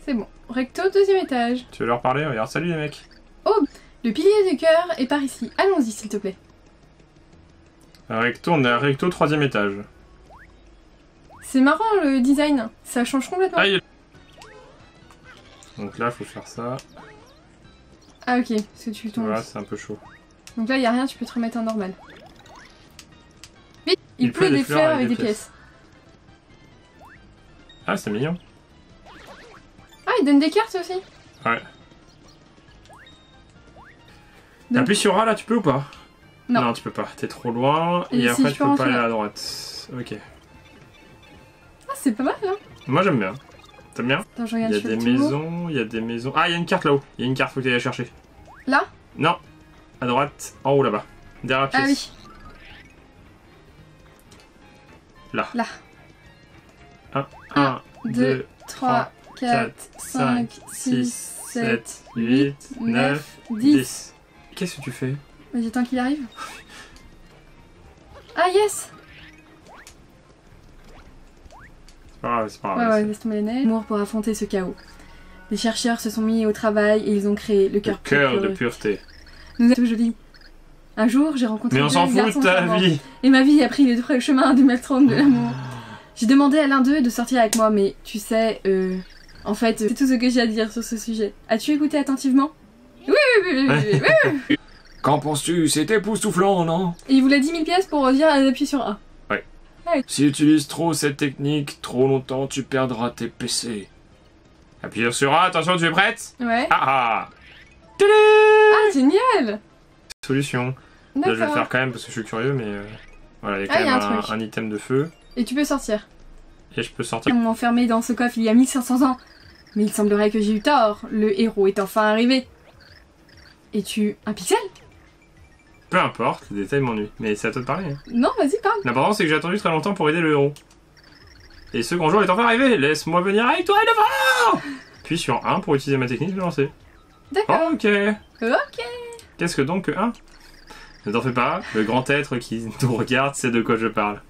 C'est bon. Recto, 2e étage. Tu veux leur parler? Regarde, salut les mecs. Oh, le pilier du cœur est par ici. Allons-y, s'il te plaît. Recto, on est à Recto, 3e étage. C'est marrant le design. Ça change complètement. Aïe. Donc là, faut faire ça. Ah ok, parce que tu tombes. Voilà, c'est un peu chaud. Donc là, il n'y a rien, tu peux te remettre en normal. Vite, il pleut des fleurs avec des pièces. Ah, c'est mignon. Ah, il donne des cartes aussi. Ouais. Donc... Appuie sur A là, tu peux ou pas? Non. Non, tu peux pas. T'es trop loin et si après tu peux pas aller là. à droite. Ok. Ah, c'est pas mal, hein. Moi j'aime bien. T'aimes bien? Attends, je regarde. Il y a des maisons, il y a des maisons. Ah, il y a une carte là-haut. Il y a une carte, faut que tu ailles la chercher. Là? Non. À droite, en haut là-bas. Derrière la pièce. Ah oui. Là. Là. 1, 2, 3, 4, 5, 6, 7, 8, 9, 10. Qu'est-ce que tu fais? Vas-y, tant qu'il arrive. Ah, yes! C'est pas grave. Ouais, laisse tomber les neiges. Amour pour affronter ce chaos. Les chercheurs se sont mis au travail et ils ont créé le cœur de pureté. Nous sommes tout jolis. Un jour, j'ai rencontré Mais on s'en fout de ta vie! Et ma vie a pris le chemin du maelstrom de l'amour. J'ai demandé à l'un d'eux de sortir avec moi, mais tu sais, en fait, c'est tout ce que j'ai à dire sur ce sujet. As-tu écouté attentivement? Oui. Qu'en penses-tu? C'est époustouflant, non? Et il voulait 10 000 pièces pour dire d'appuyer sur A. Ouais. Si tu utilises trop cette technique, trop longtemps, tu perdras tes PC. Appuie sur A, attention, tu es prête? Ouais. Ah Ah, génial! Solution. Là, je vais le faire quand même parce que je suis curieux, mais voilà, il y a quand même un item de feu. Et tu peux sortir. Et je peux sortir. On m'a enfermé dans ce coffre il y a 1500 ans. Mais il semblerait que j'ai eu tort. Le héros est enfin arrivé. Es-tu un pixel? Peu importe, le détail m'ennuie. Mais c'est à toi de parler. Hein. Non, vas-y, parle. L'important, c'est que j'ai attendu très longtemps pour aider le héros. Et ce grand jour est enfin arrivé. Laisse-moi venir avec toi et le voir. Puis sur 1 pour utiliser ma technique, je vais lancer. D'accord. Ok. Qu'est-ce que donc 1? Ne t'en fais pas, le grand être qui nous regarde sait de quoi je parle.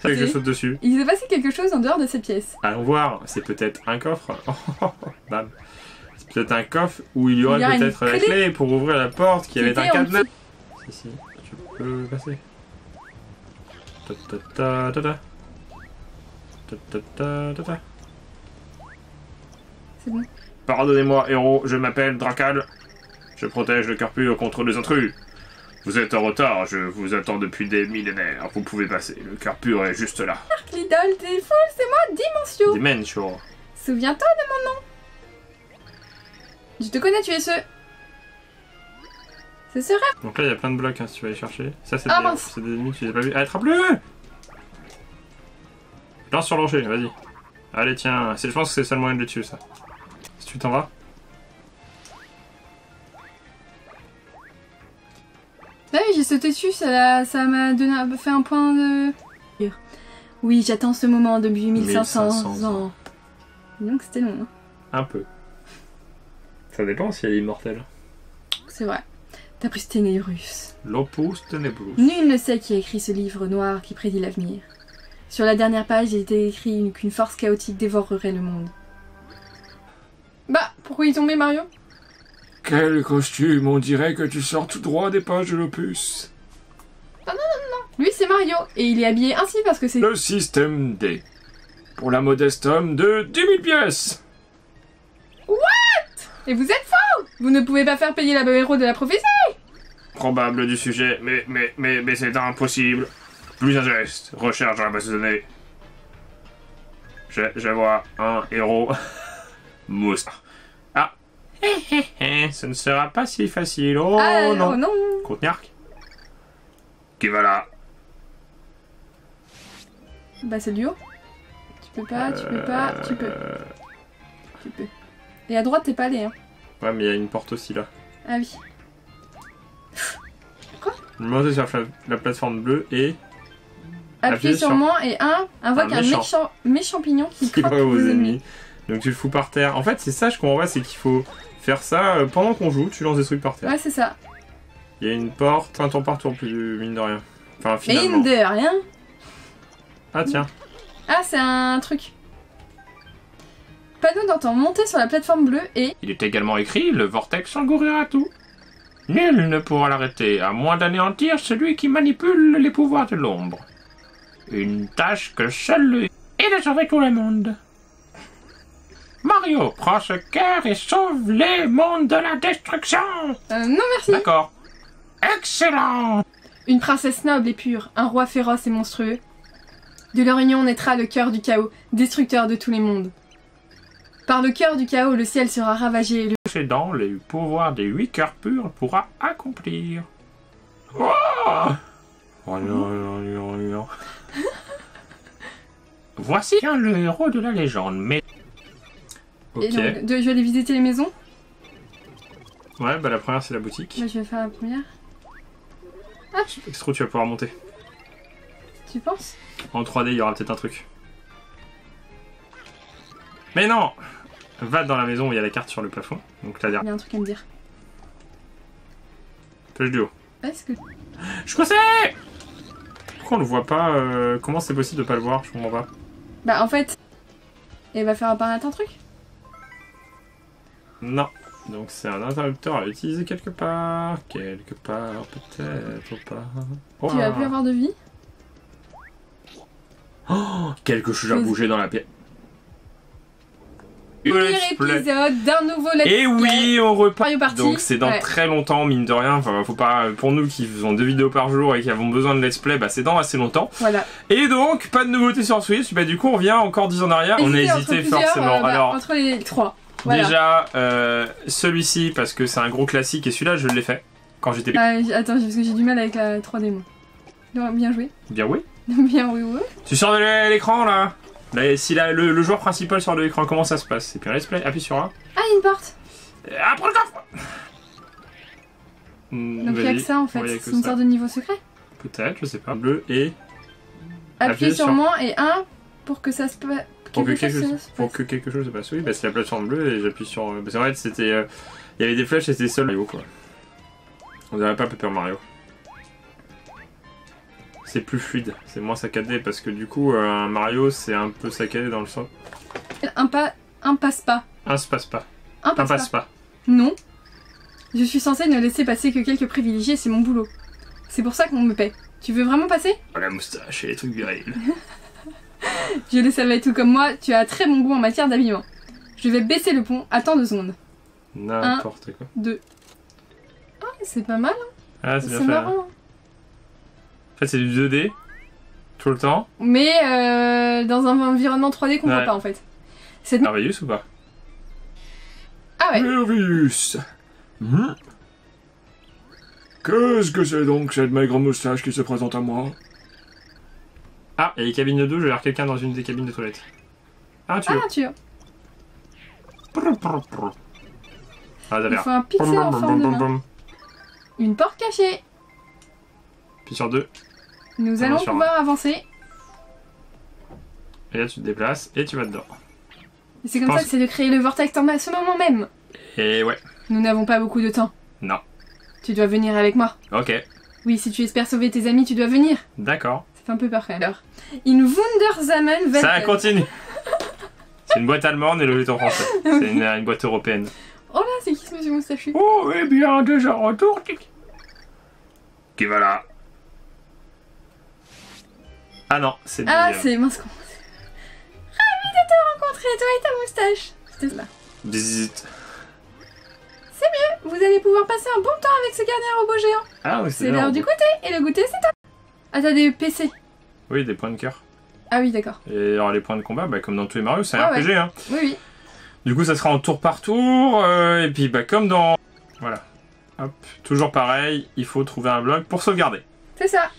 C'est que je saute dessus. Il s'est passé quelque chose en dehors de cette pièce. Allons voir, c'est peut-être un coffre. Bam. C'est peut-être un coffre où il y aurait peut-être la clé pour ouvrir la porte qui avait un cadenas. Si, tu peux passer. C'est bon. Pardonnez-moi, héros, je m'appelle Drakal. Je protège le cœur pur contre les intrus. Vous êtes en retard, je vous attends depuis des millénaires. Vous pouvez passer, le cœur pur est juste là. L'idole des foules, c'est moi, Dimensio. Dimensio. Souviens-toi de mon nom. Je te connais, tu es ce... C'est ce rêve. Donc là, il y a plein de blocs, hein, si tu vas aller chercher. Ça, c'est des ennemis, tu les as pas vus. Ah, attrape-le! Lance sur le rocher, vas-y. Allez, tiens, je pense que c'est le seul moyen de le tuer, ça. Si tu t'en vas. Bah oui, j'ai sauté dessus, ça m'a fait un point de... Oui, j'attends ce moment depuis 1500 ans. Donc c'était long. Hein. Un peu. Ça dépend si elle est immortelle. C'est vrai. D'après Ténébrus. L'opus Ténébrus. Nul ne sait qui a écrit ce livre noir qui prédit l'avenir. Sur la dernière page, il était écrit qu'une force chaotique dévorerait le monde. Pourquoi il est tombé, Mario? Quel costume, on dirait que tu sors tout droit des pages de l'opus. Lui, c'est Mario. Et il est habillé ainsi parce que c'est... Le système D. Pour la modeste somme de 10 000 pièces. Et vous êtes faux! Vous ne pouvez pas faire payer la héros de la prophétie! Probable du sujet, mais c'est impossible. Plus un geste. Recherche dans la base de données. Je vois un héros. Mousse. Ah. Ce ne sera pas si facile. Oh Ah non. oh non! Contenarc. Qui va là? Bah c'est du haut. Tu peux pas, tu peux pas, tu peux. Tu peux. Et à droite, t'es pas allé, hein. Ouais, mais il y a une porte aussi là. Ah oui. Montez sur la plateforme bleue et... Appuyez sur moi et invoque un méchant pignon qui qui croque va vos aux ennemis. ennemis. Donc tu le fous par terre. En fait, c'est ça, je comprends pas, c'est qu'il faut faire ça pendant qu'on joue, tu lances des trucs par terre. Ouais, c'est ça. Il y a une porte, un tour par tour, plus mine de rien. Enfin, finalement. Mine de rien. Ah tiens. Ah, c'est un truc. Panneau d'antan, montez sur la plateforme bleue et... Il est également écrit, le vortex engloutira tout. Nul ne pourra l'arrêter, à moins d'anéantir celui qui manipule les pouvoirs de l'ombre. Une tâche que seul lui est de sauver tout le monde. Mario, prends ce cœur et sauve les mondes de la destruction. Non, merci. D'accord. Excellent. Une princesse noble et pure, un roi féroce et monstrueux. De leur union naîtra le cœur du chaos, destructeur de tous les mondes. Par le cœur du chaos, le ciel sera ravagé et le... Possédant les pouvoirs des 8 cœurs purs pourra accomplir. Oh Oh non, non, non, non. Voici le héros de la légende, mais... Ok. Et donc, je vais aller visiter les maisons. Ouais, bah la première c'est la boutique. Moi, je vais faire la première. Extro, tu vas pouvoir monter. Tu penses? En 3D, il y aura peut-être un truc. Mais non! Va dans la maison où il y a la carte sur le plafond. Donc là, Il y derrière. a un truc à me dire. Pêche du haut. Est-ce que... Je crois que c'est... Pourquoi on le voit pas comment c'est possible de pas le voir? Je comprends pas. Bah, en fait... Il va faire apparaître un truc. Non. Donc c'est un interrupteur à utiliser quelque part. Quelque part, peut-être pas. Oh. Tu vas plus avoir de vie. Oh, quelque chose a bougé dans la pièce. Premier épisode d'un nouveau let's play. Et oui, on repart. Mario Party. Donc c'est dans Ouais. très longtemps, mine de rien. Enfin, faut pas, pour nous qui faisons 2 vidéos par jour et qui avons besoin de let's play, bah c'est dans assez longtemps. Voilà. Et donc, pas de nouveauté sur Switch. Bah du coup, on revient encore 10 ans en arrière. On a Hésitez hésité entre plusieurs, forcément. Alors, entre les trois. Voilà. déjà, celui-ci parce que c'est un gros classique et celui-là, je l'ai fait quand j'étais. Attends, parce que j'ai du mal avec la 3D, moi. Non, bien joué. Bien oui. Bien oui, oui. Tu sors de l'écran là. Là, si le joueur principal sort de l'écran, comment ça se passe? C'est puis un let's play. Appuie sur A. Ah, il y a une porte. Après le coffre. Donc il y a que ça en fait. Ouais, y a que C'est une ça. sorte de niveau secret. Peut-être, je sais pas. Bleu et Appuyez sur moins et 1 pour que ça se passe. pour que quelque chose se passe. Oui, bah c'est la plateforme bleue et j'appuie sur. Parce qu'en fait, c'était. Il y avait des flèches et c'était seul Mario quoi. On dirait pas Paper Mario. C'est plus fluide, c'est moins saccadé parce que du coup, un Mario c'est un peu saccadé dans le sens. Un passe pas. Un se passe pas. Un Un passe passe pas. pas. Non. Je suis censée ne laisser passer que quelques privilégiés, c'est mon boulot. C'est pour ça qu'on me paie. Tu veux vraiment passer? Oh, la moustache et les trucs virils. Je le savais, tout comme moi, tu as un très bon goût en matière d'habillement. Je vais baisser le pont, attends 2 secondes. N'importe quoi. 2. Ah, c'est pas mal, hein. Ah, c'est bien C'est fait. marrant. Hein. En fait, c'est du 2D tout le temps. Mais dans un environnement 3D qu'on voit Ouais. pas en fait. C'est... Merveilleux ou pas? Ah ouais. Merveilleux. Qu'est-ce que c'est donc cette maigre moustache qui se présente à moi? Ah, il y a les cabines de douche, je vais avoir quelqu'un dans une des cabines de toilette. Ah, tu veux? Ah, tu vois. Ah, Il d'accord. faut un pixel en forme de main. Une porte cachée. Puis sur 2. Nous Ah, allons sur un. pouvoir avancer. Et là, tu te déplaces et tu vas dedans. Et c'est comme Pense- ça que c'est de créer le vortex à ce moment même. Et ouais. Nous n'avons pas beaucoup de temps. Non. Tu dois venir avec moi. Ok. Oui, si tu espères sauver tes amis, tu dois venir. D'accord. Ça fait un peu peur quand même. Alors, in Wundersamen Welt. Ça continue. C'est une boîte allemande et le logiciel en français. C'est une boîte européenne. Oh là, c'est qui ce monsieur moustachu? Oh, eh bien, déjà retour. Qui va là? Ah non, c'est le Ah, deuxième. c'est mince. Ravi de te rencontrer, toi et ta moustache. C'était là. Visite. Vous allez pouvoir passer un bon temps avec ce gardien robot géant. Ah oui, C'est l'heure du goûter, et le goûter c'est toi. Ah, t'as des PC. Oui, des points de cœur. Ah oui, d'accord. Et alors les points de combat, bah, comme dans tous les Mario, c'est un Ah ouais. RPG. Hein. Oui, oui. Du coup, ça sera en tour par tour. Et puis, bah, comme dans... Voilà. Hop. Toujours pareil, il faut trouver un bloc pour sauvegarder. C'est ça,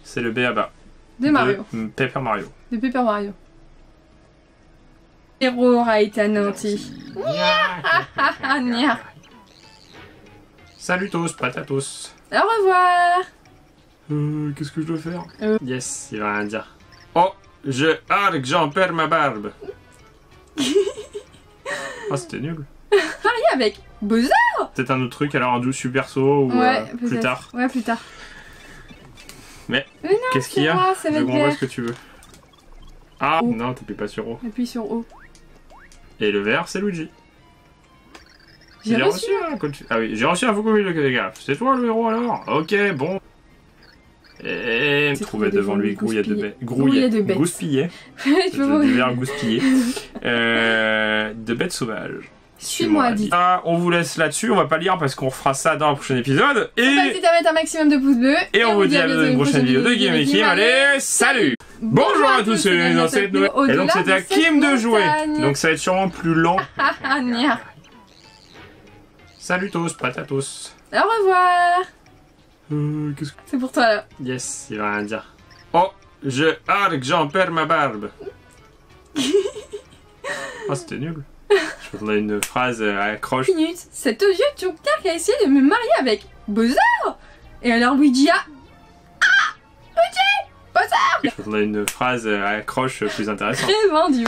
C'est le B.A.B.A. de Mario. Paper Mario. De Paper Mario. Le héros aura été anéanti. Ah, nia. Salut tous, patatos. Au revoir. Qu'est-ce que je dois faire? Yes, il va rien dire. Oh, je arc, j'en perds ma barbe. Oh, c'était nul. Marié avec Bowser. Peut-être un autre truc, alors un douce perso ou Ouais, plus peut-être. tard. Ouais, plus tard. Mais non, qu'est-ce qu'il y c'est a? moi, ça va Je être comprends pas vert. ce que tu veux. Ah, Oh. non, t'appuies pas sur O. Appuie sur O. Et le vert, c'est Luigi. J'ai reçu. un code... Ah oui, j'ai reçu un faux colis de gars. C'est toi le héros alors? Ok, bon. Et C'est trouvé devant lui grouillet de bêtes. Grouillet de bêtes. Gouspillé. Je peux Du verre gouspillé. De bêtes sauvages. Suis-moi, dit. Ah, on vous laisse là-dessus, on va pas lire parce qu'on fera ça dans le prochain épisode. N'hésitez pas à mettre un maximum de pouces bleus. Et on vous dit à bientôt dans une prochaine vidéo de Game Kim. Allez, salut! Bonjour à tous, c'est dans cette nouvelle. Et donc c'était à Kim de jouer. Donc ça va être sûrement plus lent. Ah, nia. Salut tous, patatos. Au revoir. Qu'est-ce que... C'est pour toi là. Yes, il va rien dire. Oh, je arc, j'en perds ma barbe. Oh, c'était nul. Je m'attendais à une phrase accroche. Minutes. Cet odieux Joker qui a essayé de me marier avec Bowser. Et alors Luigi a... Ah, Luigi, Bowser. Je m'attendais à une phrase accroche plus intéressante. Très vendu.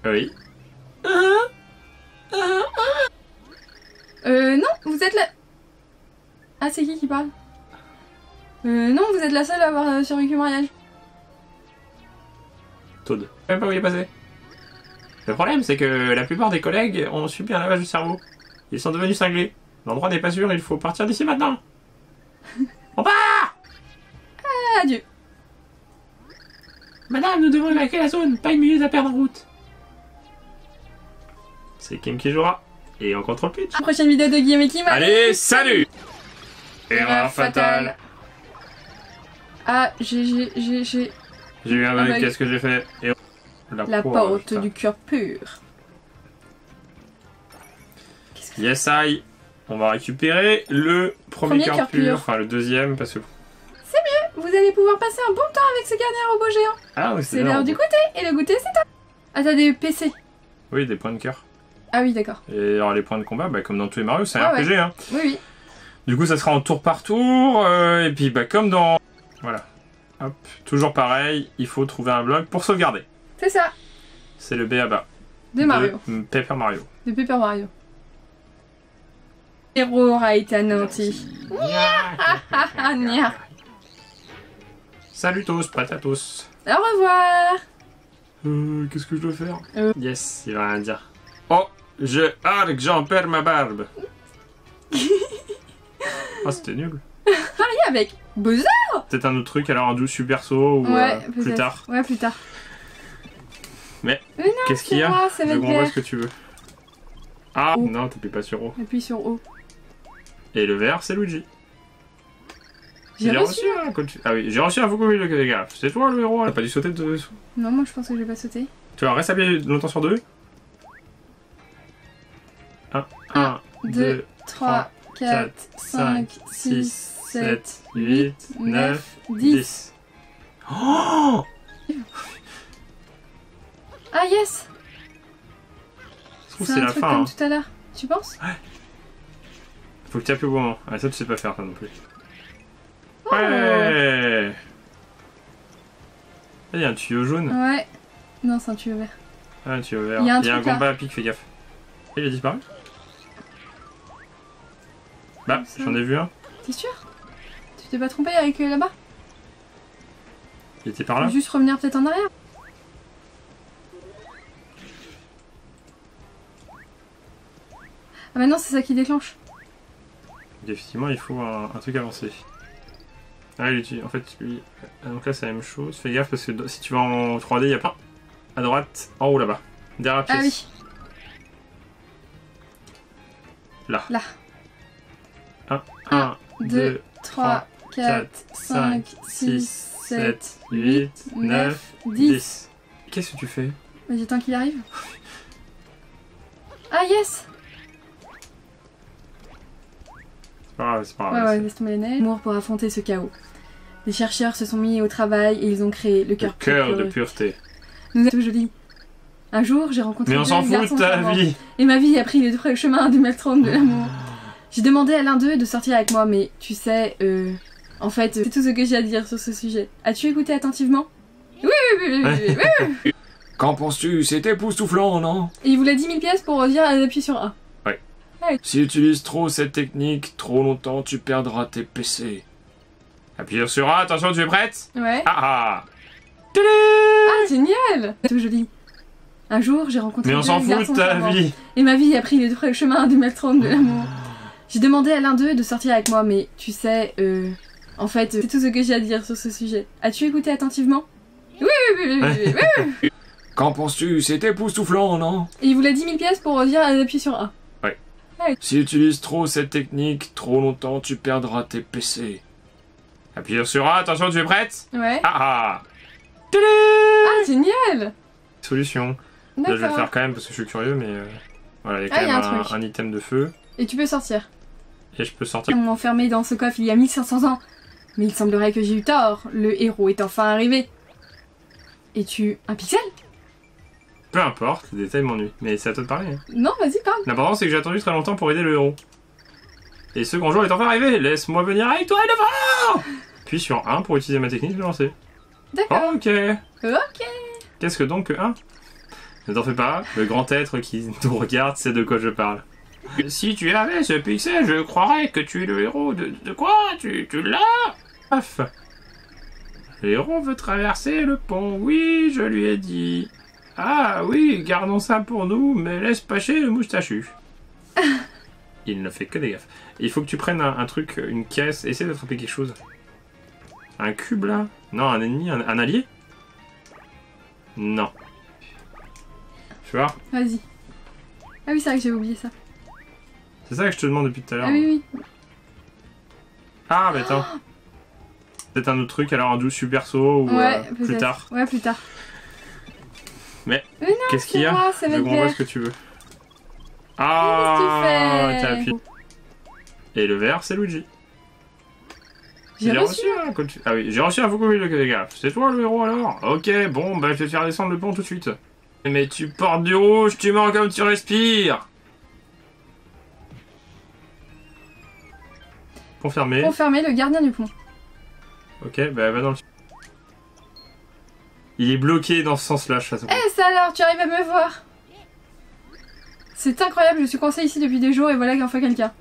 Oui. Non, vous êtes la... Ah, c'est qui parle? Non, vous êtes la seule à avoir survécu au mariage. Toad. Je sais même pas où il est passé. Le problème, c'est que la plupart des collègues ont subi un lavage du cerveau. Ils sont devenus cinglés. L'endroit n'est pas sûr, il faut partir d'ici maintenant. On part! Ah, adieu. Madame, nous devons évacuer la zone, pas une minute à perdre en route. C'est Kim qui jouera. Et on contrôle pitch. Prochaine vidéo de Guillaume et Kim. Allez, salut! Erreur fatale. Ah, j'ai... J'ai eu un Ah bug, bah, qu'est-ce que j'ai fait? Et... La porte du cœur pur. Yes, I. On va récupérer le premier cœur cœur pur. pur. Enfin, le deuxième, parce que... Vous allez pouvoir passer un bon temps avec ce gardien robot géant. Ah oui, C'est l'heure du goûter, et le goûter c'est toi. Ah, t'as des PC. Oui, des points de cœur. Ah oui, d'accord. Et alors les points de combat, bah, comme dans tous les Mario, c'est un Ah RPG. Hein. Oui, oui. Du coup, ça sera en tour par tour. Et puis, bah, comme dans... Voilà. Hop. Toujours pareil, il faut trouver un bloc pour sauvegarder. C'est ça, C'est le B.A.B.A. de Mario. Paper Mario. De Paper Mario. Le héros aura été anéanti. Ah, nia. Salut tous, patatos. Au revoir. Qu'est-ce que je dois faire? Yes, il va rien dire. Oh, je arc, j'en perds ma barbe. Oh, c'était nul. Marié avec Bowser. Peut-être un autre truc, alors un douce perso ou Ouais, plus peut-être. tard. Ouais, plus tard. Mais non, qu'est-ce qu'il y c'est a? moi, ça va Je être comprends pas vert. ce que tu veux. Ah, O. non, t'appuies pas sur O. Appuie sur O. Et le vert, c'est Luigi. J'ai reçu. un code... Ah oui, j'ai reçu un faux colis de gars. C'est toi le héros? T'as pas dû sauter de dessous. Non, moi je pense que j'ai pas sauté. Tu vas rester appuyé longtemps sur 2. 1, 2, 3, 4, 5, 6, 7, 8, 9, 10. Oh! Ah yes. Je trouve que C'est c'est un la truc fin. comme Hein. tout à l'heure. Tu penses? Faut que tu appuies au bon moment. Ah, ça, tu sais pas faire, toi non plus. Oh. Ouais! Il y a un tuyau jaune. Ouais. Non, c'est un tuyau vert. Ah, un tuyau vert. Il y a un Il y a un truc là. combat à pic, fais gaffe. Il a disparu? Bah, Comme ça. j'en ai vu un. T'es sûr? Tu t'es pas trompé avec là-bas? Il était par là? Faut juste revenir peut-être en arrière. Ah bah non, c'est ça qui déclenche. Effectivement, il faut un truc avancé. Ah, en fait, lui... Donc là, c'est la même chose. Fais gaffe, parce que si tu vas en 3D, il y a plein. À droite, en haut, là-bas. Derrière la pièce. Ah oui. Là. Là. 1, 2, 3, 4, 5, 6, 7, 8, 9, 10. Qu'est-ce que tu fais? Mais j'attends qu'il arrive. Ah yes! C'est pas grave, c'est pas Ouais, grave. ouais, laisse tomber les neiges. Amour pour affronter ce chaos. Les chercheurs se sont mis au travail et ils ont créé le cœur de pureté. Nous sommes tout joli. Un jour, j'ai rencontré Mais on s'en fout de ta vie! Et ma vie a pris le chemin du maelstrom de l'amour. J'ai demandé à l'un d'eux de sortir avec moi, mais tu sais, en fait, c'est tout ce que j'ai à dire sur ce sujet. As-tu écouté attentivement? Oui. Qu'en penses-tu? C'est époustouflant, non? Et il voulait 10 000 pièces pour dire d'appuyer sur A. Ouais. Si tu utilises trop cette technique, trop longtemps, tu perdras tes PC. Appuie sur A, attention, tu es prête? Ouais. Ah! Ah, génial! Tout joli. Un jour, j'ai rencontré Mais on s'en fout de ta vie! Et ma vie a pris le chemin du maelstrom de l'amour. J'ai demandé à l'un d'eux de sortir avec moi, mais tu sais, en fait, c'est tout ce que j'ai à dire sur ce sujet. As-tu écouté attentivement? Oui. Qu'en penses-tu? C'est époustouflant, non? Et il voulait 10 000 pièces pour dire d'appuyer sur A. Ouais. Si tu utilises trop cette technique, trop longtemps, tu perdras tes PC. Appuie sur A, attention, tu es prête? Ouais. Ah! Ah, génial! Solution. Là, je vais le D'accord. faire quand même parce que je suis curieux, mais voilà, il y a Ah, quand y a même un truc. un item de feu. Et tu peux sortir. Et je peux sortir. Ils m'ont enfermé dans ce coffre il y a 1500 ans. Mais il semblerait que j'ai eu tort. Le héros est enfin arrivé. Es-tu un pixel? Peu importe, le détail m'ennuie. Mais c'est à toi de parler. Hein. Non, vas-y, parle. L'important, c'est que j'ai attendu très longtemps pour aider le héros. Et ce grand jour est enfin arrivé. Laisse-moi venir avec toi, devant. Puis sur 1 pour utiliser ma technique de lancer. D'accord. Ok. Ok. Qu'est-ce que donc 1? Ne t'en fais pas, le grand être qui nous regarde sait de quoi je parle. Si tu avais ce pixel, je croirais que tu es le héros de quoi? Tu l'as? Paf. Le héros veut traverser le pont, oui, je lui ai dit. Ah oui, gardons ça pour nous, mais laisse passer le moustachu. Il ne fait que des gaffes. Il faut que tu prennes un truc, une caisse, essaie d'attraper quelque chose. Un cube là? Non, un ennemi, un allié? Non. Tu vois? Vas-y. Ah oui, c'est vrai que j'avais oublié ça. C'est ça que je te demande depuis tout à l'heure. Ah oui. Ah, mais attends. Peut-être un autre truc, alors un doux super saut ou Ouais, plus peut-être. tard. Ouais, plus tard. Mais non, qu'est-ce qu'il y c'est a? moi, ça va Je être comprends pas vert. ce que tu veux. Qu'est-ce Ah, que tu t'as fais? appuyé. Et le vert, c'est Luigi. J'ai reçu. un coup de... Ah oui, j'ai reçu un faux coup de gaffe. C'est toi le héros alors? Ok, bon, bah je vais te faire descendre le pont tout de suite. Mais tu portes du rouge, tu mens comme tu respires. Pont fermé. Confirmé, le gardien du pont. Ok, bah va dans le... Il est bloqué dans ce sens-là, je façon. Eh, ça alors, tu arrives à me voir? C'est incroyable, je suis coincée ici depuis des jours et voilà qu'enfin quelqu'un.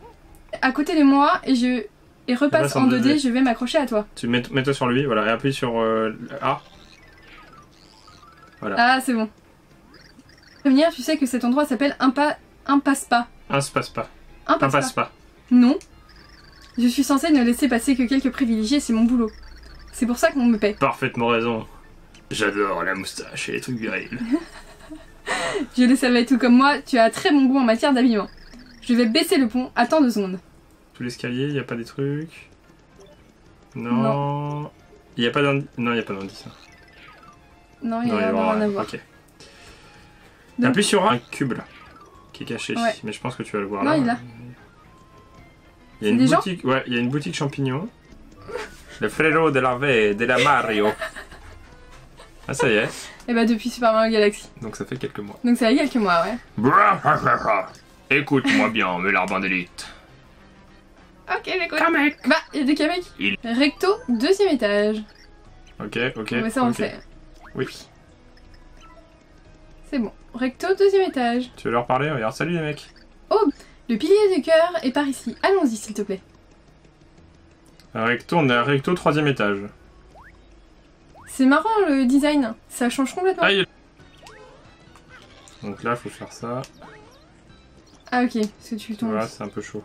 À côté de moi et repasse passe en en 2D, 2D. je vais m'accrocher à toi. Tu mets-toi sur lui, voilà, et appuie sur A. Voilà. Ah, c'est bon. Venir, tu sais que cet endroit s'appelle Impasse-Pas. Un se passe pas. Impasse-Pas. Un passe pas. Non. Je suis censée ne laisser passer que quelques privilégiés, c'est mon boulot. C'est pour ça qu'on me paie. Parfaitement raison. J'adore la moustache et les trucs virils. Je le savais, tout comme moi, tu as très bon goût en matière d'habillement. Je vais baisser le pont, attends 2 secondes. Tout l'escalier, y a pas des trucs. Non. Y a pas d'indice. Non, y a pas d'indice. Non, il y Non, a rien à voir. Ok. Donc- Appuie sur un cube là, qui est caché. Ouais. Mais je pense que tu vas le voir Non, là. il a. Il y a C'est une des gens boutique. Ouais, il y a une boutique champignon. Le frérot de la V, de la Mario. Ah, ça y est. Et bah depuis Super Mario Galaxy. Donc ça fait quelques mois. Donc ça a eu quelques mois, ouais. Écoute-moi bien, mes larbins d'élite. Ok, j'écoute. Kamek. Bah, il y a des Kamek. Il- Recto, 2e étage. Ok, ok. Mais ça on ok. le sait. Oui. C'est bon. Recto, 2e étage. Tu veux leur parler? Regarde, salut les mecs. Le pilier du cœur est par ici. Allons-y, s'il te plaît. Recto, on est à Recto 3ème étage. C'est marrant le design, ça change complètement. Aïe. Donc là, faut faire ça. Ah ok, parce que tu tombes. Voilà, c'est un peu chaud.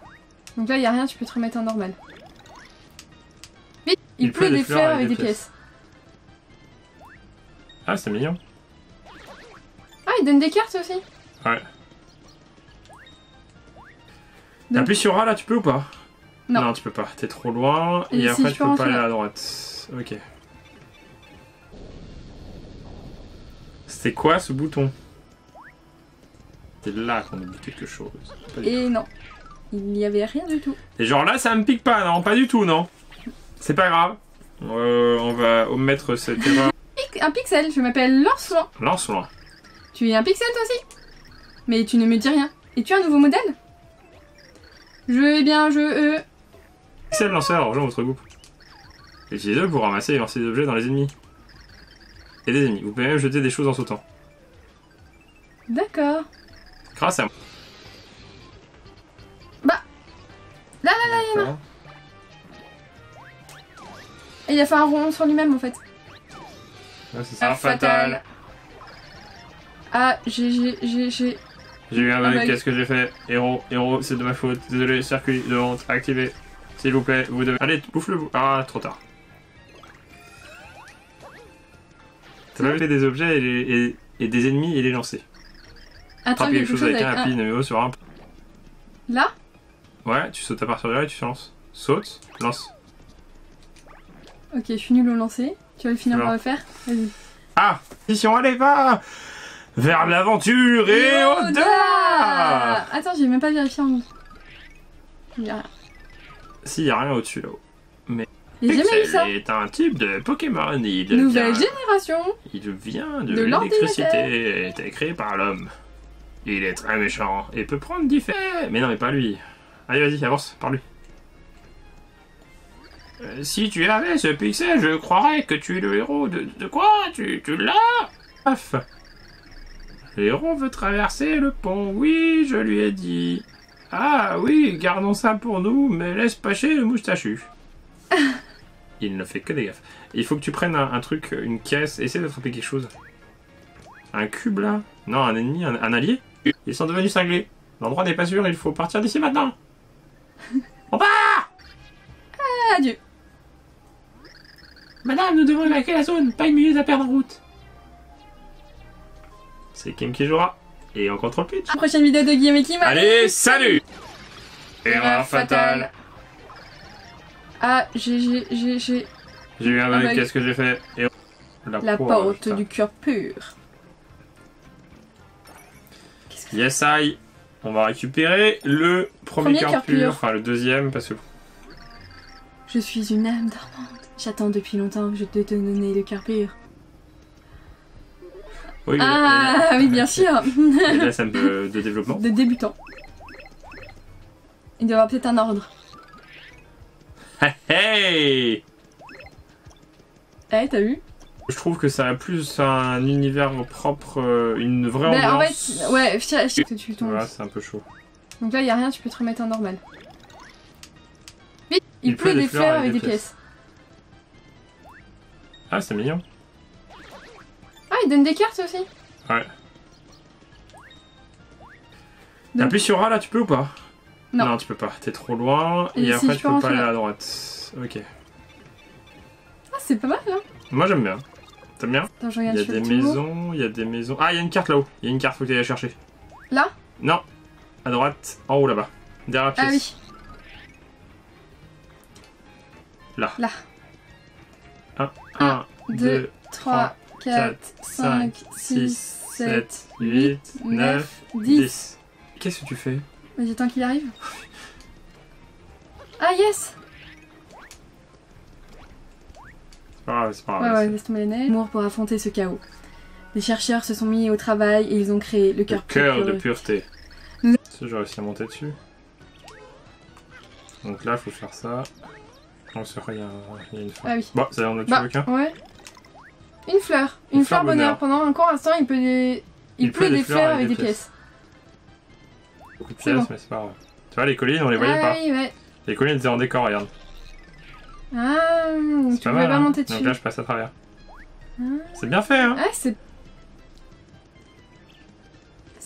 Donc là, y a rien, tu peux te remettre en normal. Vite, il pleut des fleurs avec des pièces. Ah, c'est mignon. Ah, il donne des cartes aussi. Ouais. Donc... T'appuies sur A là, tu peux ou pas? Non. Non, tu peux pas, t'es trop loin. Et Et si après, je tu peux peux pas aller rentrer à la droite. Ok. C'était quoi ce bouton? C'était là qu'on a dit quelque chose. Et non, il n'y avait rien du tout. Et genre là, ça me pique pas, non? Pas du tout, non? C'est pas grave. On va omettre cette erreur. Un pixel, je m'appelle Lancelot. Lance-moi. Tu es un pixel toi aussi? Mais tu ne me dis rien. Et tu as un nouveau modèle? Pixel lanceur, rejoins votre groupe. Utilisez-le pour ramasser et lancer des objets dans les ennemis. Et des ennemis. Vous pouvez même jeter des choses en sautant. D'accord. Grâce à moi. Bah. Là, D'accord. Et il a fait un rond sur lui-même en fait. Ouais, c'est ça. Fatal. Ah, j'ai. J'ai eu un bug, qu'est-ce que j'ai fait? Héros, c'est de ma faute. Désolé, circuit de honte activé. S'il vous plaît, vous devez... Allez, bouffe-le. Ah, trop tard. T'as pas vu des objets et des ennemis et les lancer. Attrape quelque chose avec un appui numéro sur un... Là? Ouais, tu sautes à partir de là et tu te lances. Saute, lance. Ok, je suis nul au lancer. Tu vas finir par le faire? Vas-y. Ah! Mission, allez, va! Vers l'aventure et au-delà! Attends, j'ai même pas vérifié en haut. Il y a rien. Si, y a rien au-dessus là-haut. Mais J'ai jamais eu ça. c'est un type de Pokémon. Nouvelle génération. Il vient de l'ordinateur. l'électricité. Il a été créé par l'homme. Il est très méchant et peut prendre différents. Mais non, mais pas lui. Allez, vas-y, avance, par lui. Si tu avais ce pixel, je croirais que tu es le héros de quoi? Tu l'as? Paf. Le héros veut traverser le pont. Oui, je lui ai dit. Ah oui, gardons ça pour nous, mais laisse passer le moustachu. Il ne fait que des gaffes. Il faut que tu prennes un truc, une caisse. Essaie d'attraper quelque chose. Un cube là? Non, un ennemi, un allié? Ils sont devenus cinglés. L'endroit n'est pas sûr, il faut partir d'ici maintenant. On part! Adieu. Madame, nous devons évacuer la zone, pas une minute à perdre en route. C'est Kim qui jouera. Et on contrôle pitch. Prochaine vidéo de Guillaume et Kim. Allez, salut! Erreur fatale. Ah, j'ai... J'ai eu un bug, qu'est-ce que j'ai fait? La porte du cœur pur. Yes, I. On va récupérer le premier cœur pur. Enfin, le deuxième, parce que... Je suis une âme dormante. J'attends depuis longtemps que je te donne le cœur pur. Oui, oui, bien sûr. Il laisse un peu de développement. De débutant. Il doit y avoir peut-être un ordre. Hey! Eh, t'as vu? Je trouve que ça a plus un univers propre, une vraie ambiance. En fait, ouais, que tu tombes. Voilà, c'est un peu chaud. Donc là, il y a rien, tu peux te remettre en normal. Vite, il pleut des fleurs avec des pièces. Ah, c'est mignon. Ah, il donne des cartes aussi. Ouais. T'appuies sur A là, tu peux ou pas? Non. Non, tu peux pas, t'es trop loin. Et après, si tu peux pas aller à la droite. Ok. Ah, c'est pas mal, hein. Moi, j'aime bien. T'aimes bien? Attends, je regarde. Il y a des maisons, il y a des maisons. Ah, il y a une carte là-haut. Il y a une carte, faut que tu ailles la chercher. Là? Non. À droite, en haut là-bas. Derrière la pièce. Ah oui. Là. Là. 1, 2, 3, 4, 5, 6, 7, 8, 9, 10. Qu'est-ce que tu fais? Vas-y, tant qu'il arrive. Ah, yes! C'est pas grave, c'est pas grave. Ouais, laisse tomber les neiges. Amour pour affronter ce chaos. Les chercheurs se sont mis au travail et ils ont créé le cœur de pureté. J'ai réussi à monter dessus. Donc là, il faut faire ça. Non, c'est rien, il y a une fleur. Ah oui. Bon, ça on a tué aucun. Ouais. Une fleur. Une fleur bonheur. Pendant un court instant, il pleut des fleurs avec des pièces. Beaucoup de pièces, bon. Mais c'est pas grave. Tu vois, les collines, on les voyait pas. Oui, ouais. Les collines étaient en décor, regarde. Ah, tu pouvais pas monter dessus. Donc là, je passe à travers. C'est bien fait, hein. Ah, c'est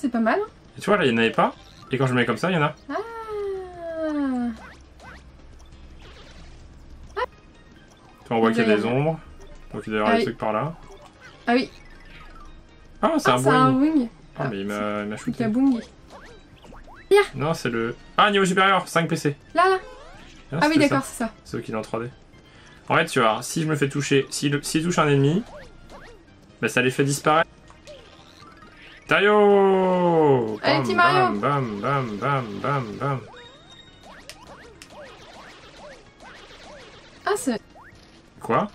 pas mal. Hein. Et tu vois, là, il n'y en avait pas. Et quand je le mets comme ça, il y en a. Ah. On voit qu'il y a Il des doit y ombres. Donc il doit y avoir Ah des oui. trucs par là. Ah oui. Ah, c'est un C'est un boing. wing. Ah, mais il m'a Il shooté. a boongé. Non, c'est le... Ah, niveau supérieur, 5 PC. Là. Ah oui, c'était d'accord, ça. c'est ça. C'est eux qui l'ont en 3D. En fait, tu vois, si je me fais toucher, s'il touche un ennemi, bah ça les fait disparaître. Tayo! Allez, Bam, petit Mario. Bam, bam, bam, bam, bam. Ah, c'est... Quoi?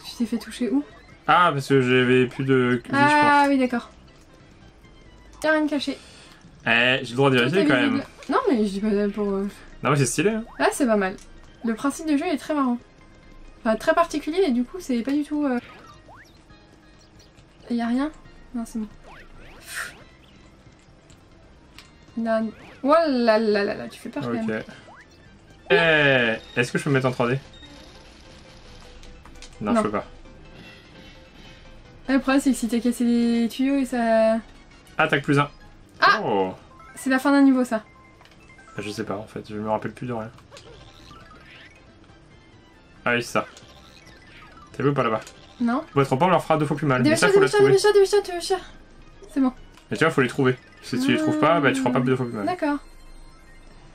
Tu t'es fait toucher où? Ah, parce que j'avais plus de vie, je Ah oui, d'accord. Y'a rien de caché. pense. Eh, j'ai le droit d'y Tout rester est quand visible. même. Non, mais je dis pas ça pour... Non, mais c'est stylé, hein. Là, c'est pas mal. Le principe du jeu est très marrant. Enfin, très particulier, et du coup, c'est pas du tout... Y'a rien? Non, c'est bon. Non. Oh là là là là, tu fais peur quand même. Ok. Eh, est-ce que je peux me mettre en 3D? Non, Non. je peux pas. Le problème, c'est que si t'as cassé les tuyaux et ça... Attaque plus 1. Ah! Oh! C'est la fin d'un niveau, ça. Je sais pas en fait, je me rappelle plus de rien. Ah oui, c'est ça. T'as vu ou pas là-bas? Non? Pour être pas, on leur fera 2 fois plus mal. Mais ça, Dépêche-toi, faut la trouver. dépêche-toi. C'est bon. Mais tu vois, faut les trouver. Si tu les trouves pas, bah tu feras pas 2 fois plus mal. D'accord.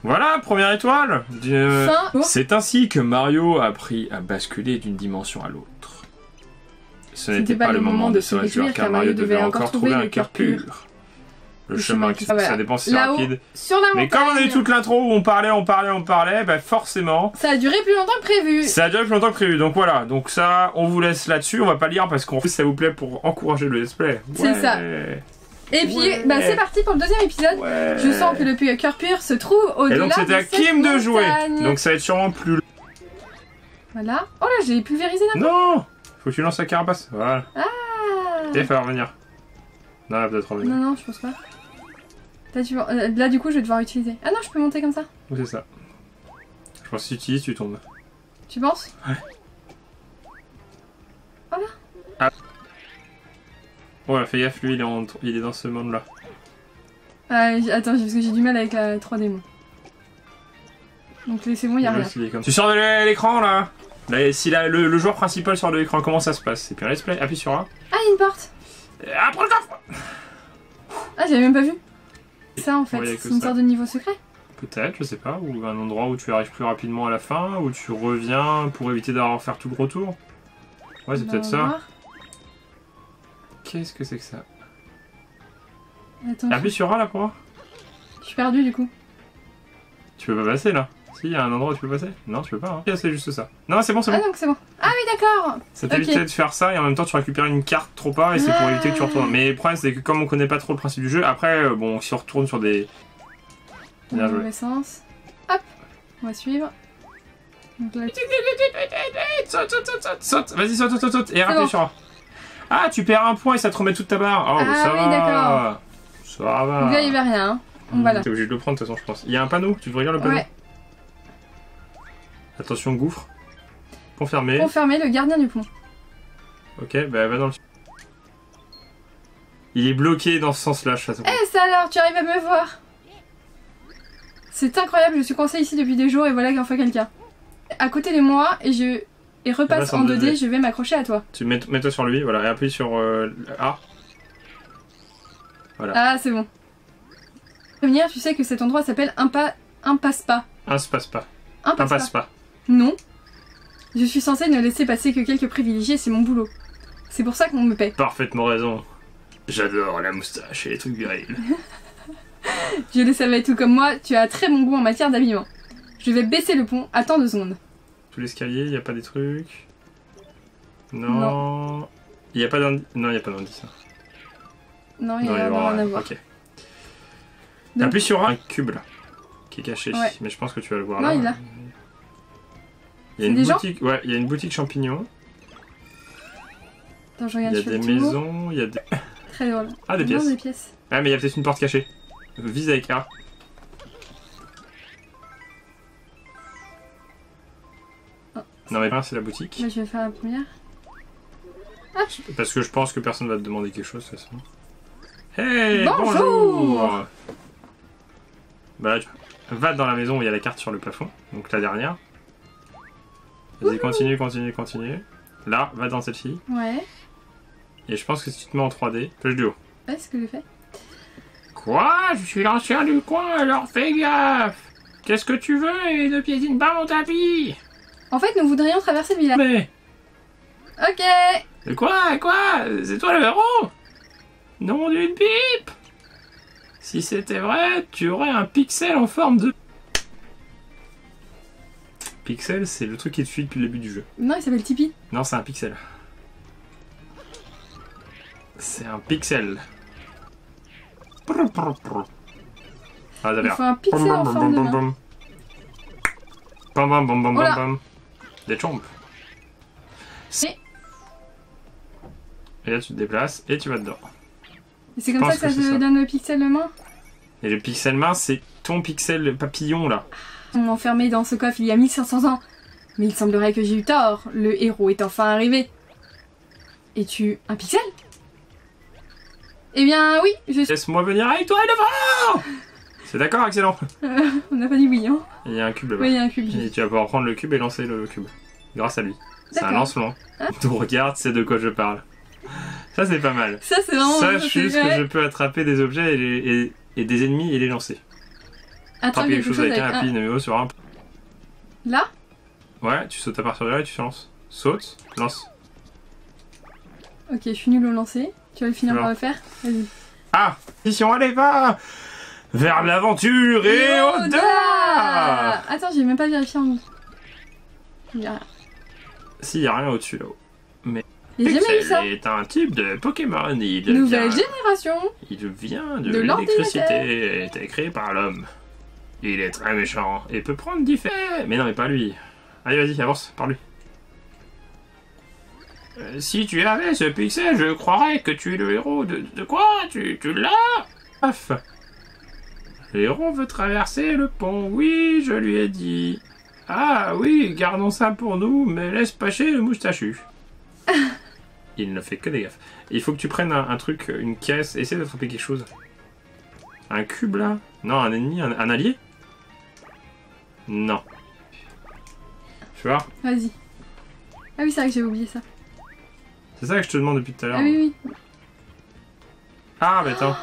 Voilà, première étoile! Fin. Oh. C'est ainsi que Mario a appris à basculer d'une dimension à l'autre. Ce n'était pas le moment de se réjouir car Mario devait encore trouver le cœur pur. Le chemin qui Ah, voilà. ça dépend si c'est Là-haut, rapide. sur la montagne. Mais comme on a eu toute l'intro où on parlait, bah forcément... Ça a duré plus longtemps que prévu. Ça a duré plus longtemps que prévu, donc voilà. Donc ça, on vous laisse là-dessus, on va pas lire parce qu'en fait ça vous plaît pour encourager le let's play. C'est ça. Et puis, Ouais. bah c'est parti pour le deuxième épisode. Ouais. Je sens que le cœur pur se trouve Et au-delà donc c'était à cette Kim de jouer. montagne. Donc ça va être sûrement plus... Voilà. Oh là, j'ai pulvérisé là. Non! Faut que tu lances la carapace. Voilà. Ah. Et il va revenir. Non, elle va peut-être revenir. Non, je pense pas. Là, du coup, je vais devoir utiliser. Ah non, je peux monter comme ça. Oui, c'est ça. Je pense que si tu utilises, tu tombes. Tu penses? Ouais. Voilà. Ouais, fais gaffe, lui, il est dans ce monde-là. Attends, parce que j'ai du mal avec la 3D, moi. Donc c'est bon, y'a rien. Tu sors de l'écran, là. Si le joueur principal sort de l'écran, comment ça se passe? C'est puis un let's play. Appuie sur A. Ah, il y a une porte. Prends le coffre! Ah, j'avais même pas vu. Ça, en fait, Ouais, y a que c'est une ça. sorte de niveau secret. Peut-être, je sais pas. Ou un endroit où tu arrives plus rapidement à la fin, où tu reviens pour éviter d'avoir faire tout le retour. Ouais, c'est On peut-être va ça. voir. Qu'est-ce que c'est que ça? Attends, Appuie sur A, là, pour voir. je suis perdu du coup. Tu peux pas passer, là. Si, il y a un endroit où tu peux passer? Non, tu peux pas, hein. C'est juste ça. Non, c'est bon, c'est Ah, bon. donc c'est bon. Ah oui, d'accord. Ça t'évitait ok. de faire ça et en même temps tu récupères une carte trop pas et c'est pour éviter que tu retournes. Mais le problème c'est que comme on connaît pas trop le principe du jeu, après bon si on retourne sur des... Dans Bien le joué. mauvais sens. Hop, on va suivre. Donc là, Saute, vas-y saute et rappuie bon. sur A. Ah tu perds un point et ça te remet toute ta barre. Oh Ah ça oui, va. d'accord. Ça va. donc là, il y avait rien. Hein. Donc voilà. T'es obligé de le prendre de toute façon je pense. Il y a un panneau, tu devrais regarder le panneau. Ouais. Attention gouffre. Confirmé. Confirmé, le gardien du pont. Ok, bah va dans le... Il est bloqué dans ce sens-là, je façon. Eh, ça alors, tu arrives à me voir. C'est incroyable, je suis coincée ici depuis des jours et voilà qu'enfin quelqu'un. À côté de moi et repasse passe en en 2D, 2D. je vais m'accrocher à toi. Tu mets-toi sur lui, voilà, et appuie sur A. Voilà. Ah, c'est bon. Venir, tu sais que cet endroit s'appelle Impasse-Pas. Un se passe pas. Impasse-Pas. Passe pas. Non. Je suis censée ne laisser passer que quelques privilégiés, c'est mon boulot. C'est pour ça qu'on me paie. Parfaitement raison. J'adore la moustache et les trucs virils. Je le savais, tout comme moi, tu as très bon goût en matière d'habillement. Je vais baisser le pont, attends 2 secondes. Tout l'escalier, y a pas des trucs. Non. Y a pas d'indice. Non, y a pas d'indice. Non, il y Non, a y rien aura à rien. voir. Ok. Donc- Appuie sur un cube là, qui est caché. Ouais. Mais je pense que tu vas le voir Non, là. il est là. Il y a C'est une des gens boutique. Ouais, il y a une boutique champignon. Attends, je Il regarde y a sur des le tour. maisons. Il y a des. Très drôle. Ah, des Non, pièces. des pièces. Ah, mais il y a peut-être une porte cachée. Vise avec A. Non mais c'est la boutique. Bah, je vais faire la première. Parce que je pense que personne va te demander quelque chose de toute façon. Hey, Bonjour. bonjour. Bah là, va dans la maison où il y a la carte sur le plafond, donc la dernière. Vas-y, continue, continue, continue. Là, va dans celle-ci. Ouais. Et je pense que si tu te mets en 3D, flash du haut. Ouais, c'est ce que je fais. Quoi? Je suis l'ancien du coin, alors fais gaffe! Qu'est-ce que tu veux et ne piétine pas mon tapis? En fait, nous voudrions traverser le village. Mais... Ok. Quoi? C'est toi le héros? Nom d'une pipe! Si c'était vrai, tu aurais un pixel en forme de... Pixel, c'est le truc qui te fuit depuis le début du jeu. Non, il s'appelle Tipeee. Non, c'est un pixel. C'est un pixel. Ah, Il faut un pixel en forme de main. Oh là. Des chompes. Et Et là, tu te déplaces et tu vas dedans. c'est comme ça que ça te donne le pixel de main. Et le pixel main, c'est ton pixel papillon, là. On m'a enfermé dans ce coffre il y a 1500 ans. Mais il semblerait que j'ai eu tort. Le héros est enfin arrivé. Es-tu un pixel? Eh bien, oui, je suis... Laisse-moi venir avec toi, Elephant! C'est d'accord, excellent. On n'a pas dit oui, hein. Il y a un cube là-bas. Oui, il y a un cube. Et tu vas pouvoir prendre le cube et lancer le cube. Grâce à lui. C'est un D'accord. lance-loin. Hein? Donc regarde, c'est de quoi je parle. Ça, c'est pas mal. Ça, c'est vraiment... Sache c'est juste que vrai. je peux attraper des objets et des ennemis et les lancer. Attrape Attraper quelque chose avec un appui numéro sur un... Là? Ouais, tu sautes à partir de là et tu lances. Saute, lance. Ok, je suis nulle au lancer. Tu vas le finir Non. par le faire? Vas-y. Ah! Mission, allez, va! Vers l'aventure et au-delà! Attends, j'ai même pas vérifié en haut. Il y a rien. Si, y a rien au-dessus là-haut. J'ai jamais eu ça. Pixel est un type de Pokémon. Nouvelle génération. Il vient de De l'électricité, été créé par l'homme. Il est très méchant et peut prendre différents... Mais non, mais pas lui. Allez, vas-y, avance, par lui. Si tu avais ce pixel, je croirais que tu es le héros de quoi? Tu l'as? Paf. Le héros veut traverser le pont, oui, je lui ai dit. Ah oui, gardons ça pour nous, mais laisse passer le moustachu. Il ne fait que des gaffes. Il faut que tu prennes un truc, une caisse, essaie d'attraper quelque chose. Un cube là? Non, un ennemi, un allié? Non. Tu vois? Vas-y. Ah oui, c'est vrai que j'ai oublié ça. C'est ça que je te demande depuis tout à l'heure. Ah oui, oui. Ah, mais attends.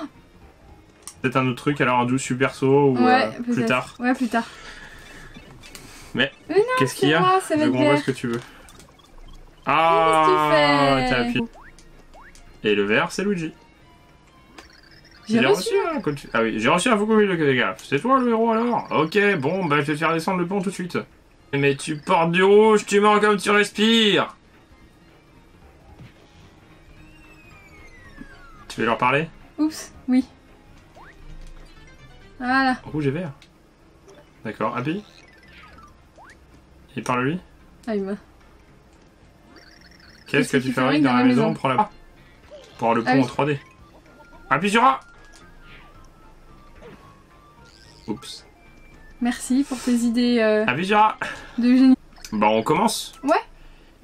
Peut-être un autre truc, alors un doux super saut ou Ouais, plus peut-être. tard. Ouais, plus tard. Mais non, qu'est-ce qu'il y a? moi, ça va Je être comprends pas vert. ce que tu veux. Qu'est-ce Ah, que tu t'as fais? appuyé. Et le vert, c'est Luigi. J'ai reçu. un coup de... Ah oui, j'ai reçu un Fuku de gaffe. C'est toi le héros alors? Ok, bon, bah je vais te faire descendre le pont tout de suite. Mais tu portes du rouge, tu mens comme tu respires. Tu veux leur parler? Oups, oui. Voilà. Rouge et vert. D'accord, appuie. Il parle lui. Ah, il m'a... Qu'est-ce que tu fabriques dans la maison? Prends la... Pour le pont Ah oui. en 3D. Appuie sur A. Oups. Merci pour tes idées Appuie sur A. de génie. Bah on commence.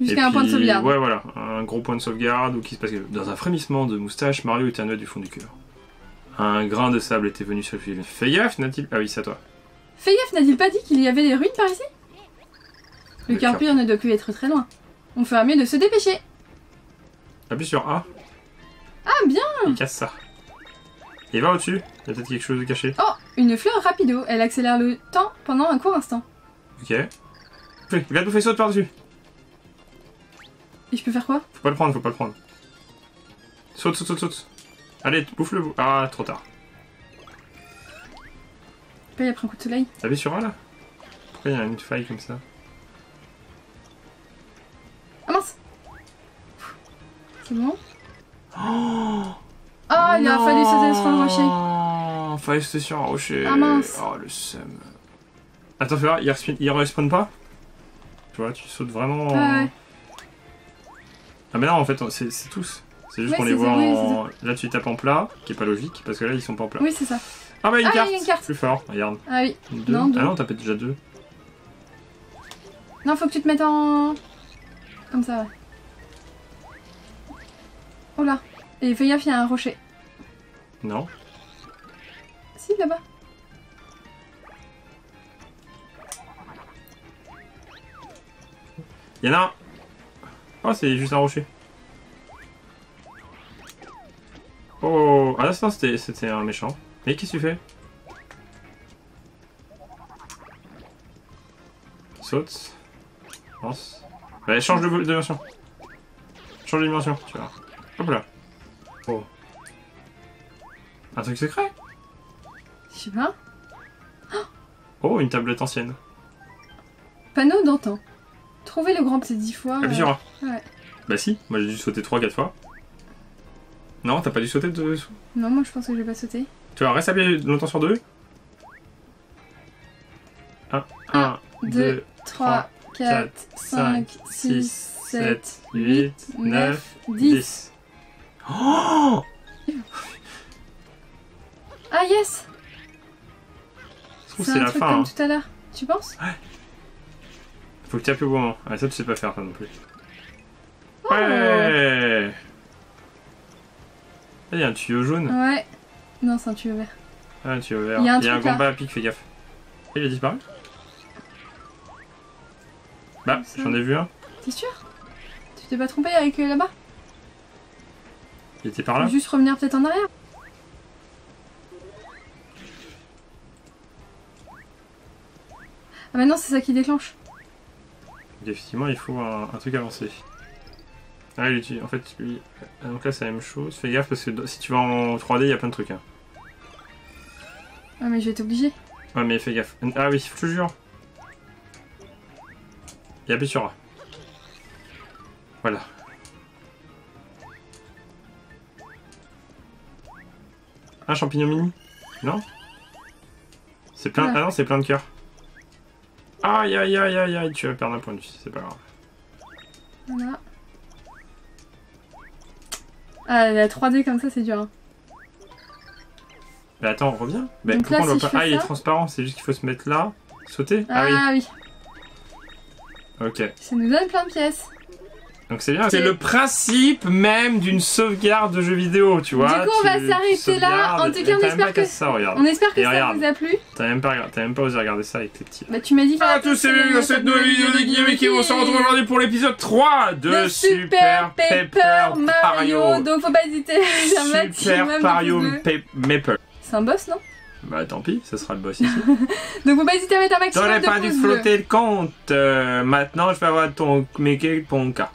Jusqu'à Et un point de puis, sauvegarde. Ouais, voilà. Un gros point de sauvegarde où qui se passe quelque chose. Dans un frémissement de moustache, Mario éternua du fond du cœur. Un grain de sable était venu sur le fil. Fais gaffe, n'a-t-il... Ah oui, c'est à toi. Fayef n'a-t-il pas dit qu'il y avait des ruines par ici? Le Le Carpure ne doit plus être très loin. On fera mieux de se dépêcher. Appuie sur A. Ah, bien. Il casse ça. Et va au-dessus. Il y a peut-être quelque chose de caché. Oh, une fleur rapido. Elle accélère le temps pendant un court instant. Ok. Regarde, fais saute par-dessus. Et je peux faire quoi? Faut pas le prendre, faut pas le prendre. Saute, saute, saute, saute. Allez, bouffe-le. Ah, trop tard. Pas y après un coup de soleil. T'appuies sur A là? Pourquoi il y a une faille comme ça? Ah mince. C'est bon. Oh, il a fallu sauter sur le rocher. Non, fallait sauter sur un rocher. Ah, mince. Oh le seum. Attends, fais voir, il respawn pas? Tu vois, tu sautes vraiment. Ouais. Ah, mais non, en fait, c'est tous. C'est juste Ouais, qu'on les c'est voit ça, oui, en. Là, tu tapes en plat, qui est pas logique, parce que là, ils sont pas en plat. Oui, c'est ça. Ah, bah, Ah, il y a une carte. Plus fort, regarde. Ah oui. Deux. Non, deux. Ah non, t'as peut-être déjà deux. Non, faut que tu te mettes en... Comme ça, ouais. Oh là. Et fais gaffe, il y a un rocher. Non. Si, là-bas. Il y en a un. Oh, c'est juste un rocher. Oh, ah non, c'était un méchant. Mais qu'est-ce que tu fais? Saute. Lance. Bah, change de dimension. Change de dimension, tu vois. Hop là. Oh. Un truc secret? Je sais pas. Oh, une tablette ancienne. Panneau d'antan. Trouvez le grand petit 10 fois. Appuie sur A. Ouais. Bah si, moi j'ai dû sauter 3-4 fois. Non, t'as pas dû sauter dessous. Non, moi je pense que je vais pas sauter. Tu vois, reste appuyé longtemps sur 2. 1, 2, 3, 4, 5, 6, 7, 8, 9, 10. Oh! Ah yes! Je trouve C'est que c'est un la truc fin. comme Hein. tout à l'heure. Tu penses? Faut que tu appuies au bon moment. Ah, ça tu sais pas faire, toi non plus. Oh. Ouais! Il y a un tuyau jaune. Ouais. Non, c'est un tuyau vert. Ah, un tuyau vert. Il y a un grand truc là. bas à pic, fais gaffe. Il a disparu? Bah, Comme ça. j'en ai vu un. T'es sûr? Tu t'es pas trompé avec là-bas? Il était par là. Faut juste revenir peut-être en arrière. Ah bah non, c'est ça qui déclenche. Effectivement, il faut un truc avancé. Ah, il utilise. En fait, lui. Donc là, c'est la même chose. Fais gaffe parce que si tu vas en 3D, il y a plein de trucs. Hein. Ah mais je vais être obligée. Ouais, mais fais gaffe. Ah oui, je te jure. Et appuie sur A. Voilà. Un champignon mini? Non? C'est plein. Voilà. Ah non, c'est plein de cœurs. Aïe aïe aïe aïe aïe, tu vas perdre un point de vue, c'est pas grave. Voilà. Ah, la 3D comme ça, c'est dur. Hein. Mais attends, reviens. Bah, Donc pourquoi là, on le si voit je pas? fais Ah, il est ça- transparent, c'est juste qu'il faut se mettre là. Sauter? Ah Ah oui. oui. Ok. Ça nous donne plein de pièces. Donc c'est bien. C'est le principe même d'une sauvegarde de jeux vidéo, tu vois. Du coup, on va tu s'arrêter là. En sauvegardes, tout et cas, on t'as même espère pas que... cassé ça, regarde. On espère que Et ça regarde. vous a plu. T'as même pas osé regarder ça avec tes petits. Bah, tu m'as dit Bonjour à tous, c'est bienvenue dans cette nouvelle vidéo de Guillaume qui on se retrouve aujourd'hui pour l'épisode 3 de Super Paper Mario. Donc faut pas hésiter à faire un Super maximum Mario de pouces bleus. Maple. C'est un boss, non? Bah tant pis, ça sera le boss ici. Donc faut pas hésiter à mettre un maximum T'aurais de pas dû pouces bleus. flotter le compte. Maintenant, je vais avoir ton Mickey Ponka.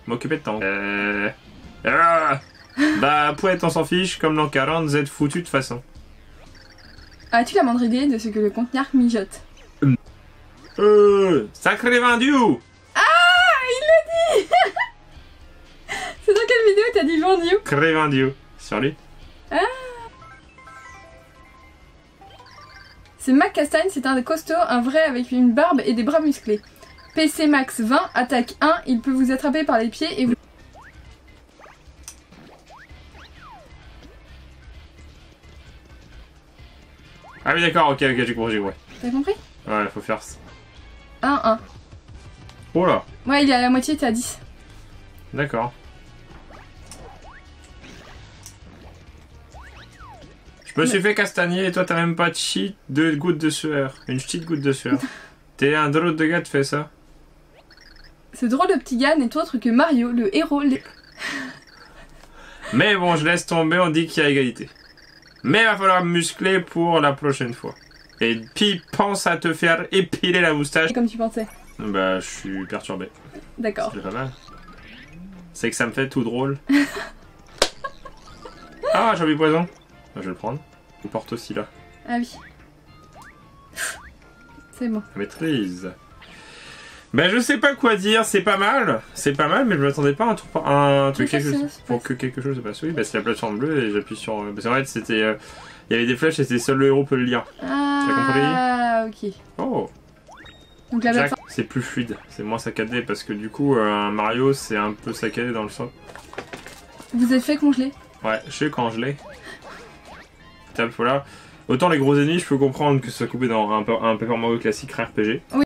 M'occuper de ton... Bah, Pouette, on s'en fiche. Comme l'an 40, vous êtes foutu de toute façon. As-tu la moindre idée de ce que le conteneur mijote? Sacré vendu. C'est dans quelle vidéo t'as dit vendu? Sacré vendu. Sur lui. C'est Mac Castagne, c'est un costaud, un vrai avec une barbe et des bras musclés. PC Max 20, attaque 1, il peut vous attraper par les pieds et vous... Ah oui, d'accord, ok, j'ai compris, ouais. T'as compris? Ouais, faut faire ça. 1. Oh là, Ouais, il est à la moitié, t'es à 10. d'accord. Je me suis fait castagner et toi t'as même pas de cheat de goutte de sueur. Une petite goutte de sueur. T'es un drôle de gars de fait ça. Ce drôle de petit gars n'est autre que Mario, le héros... Mais bon, je laisse tomber, on dit qu'il y a égalité. Mais il va falloir muscler pour la prochaine fois. Et puis pense à te faire épiler la moustache. Comme tu pensais. Bah, je suis perturbé. D'accord. C'est pas mal. C'est que ça me fait tout drôle. Ah, j'ai envie poison. Je vais le prendre. Je le porte aussi là. Ah oui. C'est bon. La maîtrise. Ben je sais pas quoi dire, c'est pas mal, mais je m'attendais pas à un truc Mais ça, quelque chose, c'est- pour que quelque chose se passe. Oui, bah c'est la plateforme bleue et j'appuie sur. Parce qu'en fait c'était, il y avait des flèches et c'est seul le héros peut le lire. Ah, ok. Oh, Donc la Jack, plateforme... c'est plus fluide, c'est moins saccadé parce que du coup un Mario c'est un peu saccadé dans le sens. Vous êtes fait congeler. Ouais, je sais quand je l'ai. Tape voilà. Autant les gros ennemis, je peux comprendre que ce soit coupé dans un Paper Mario classique RPG. Oui.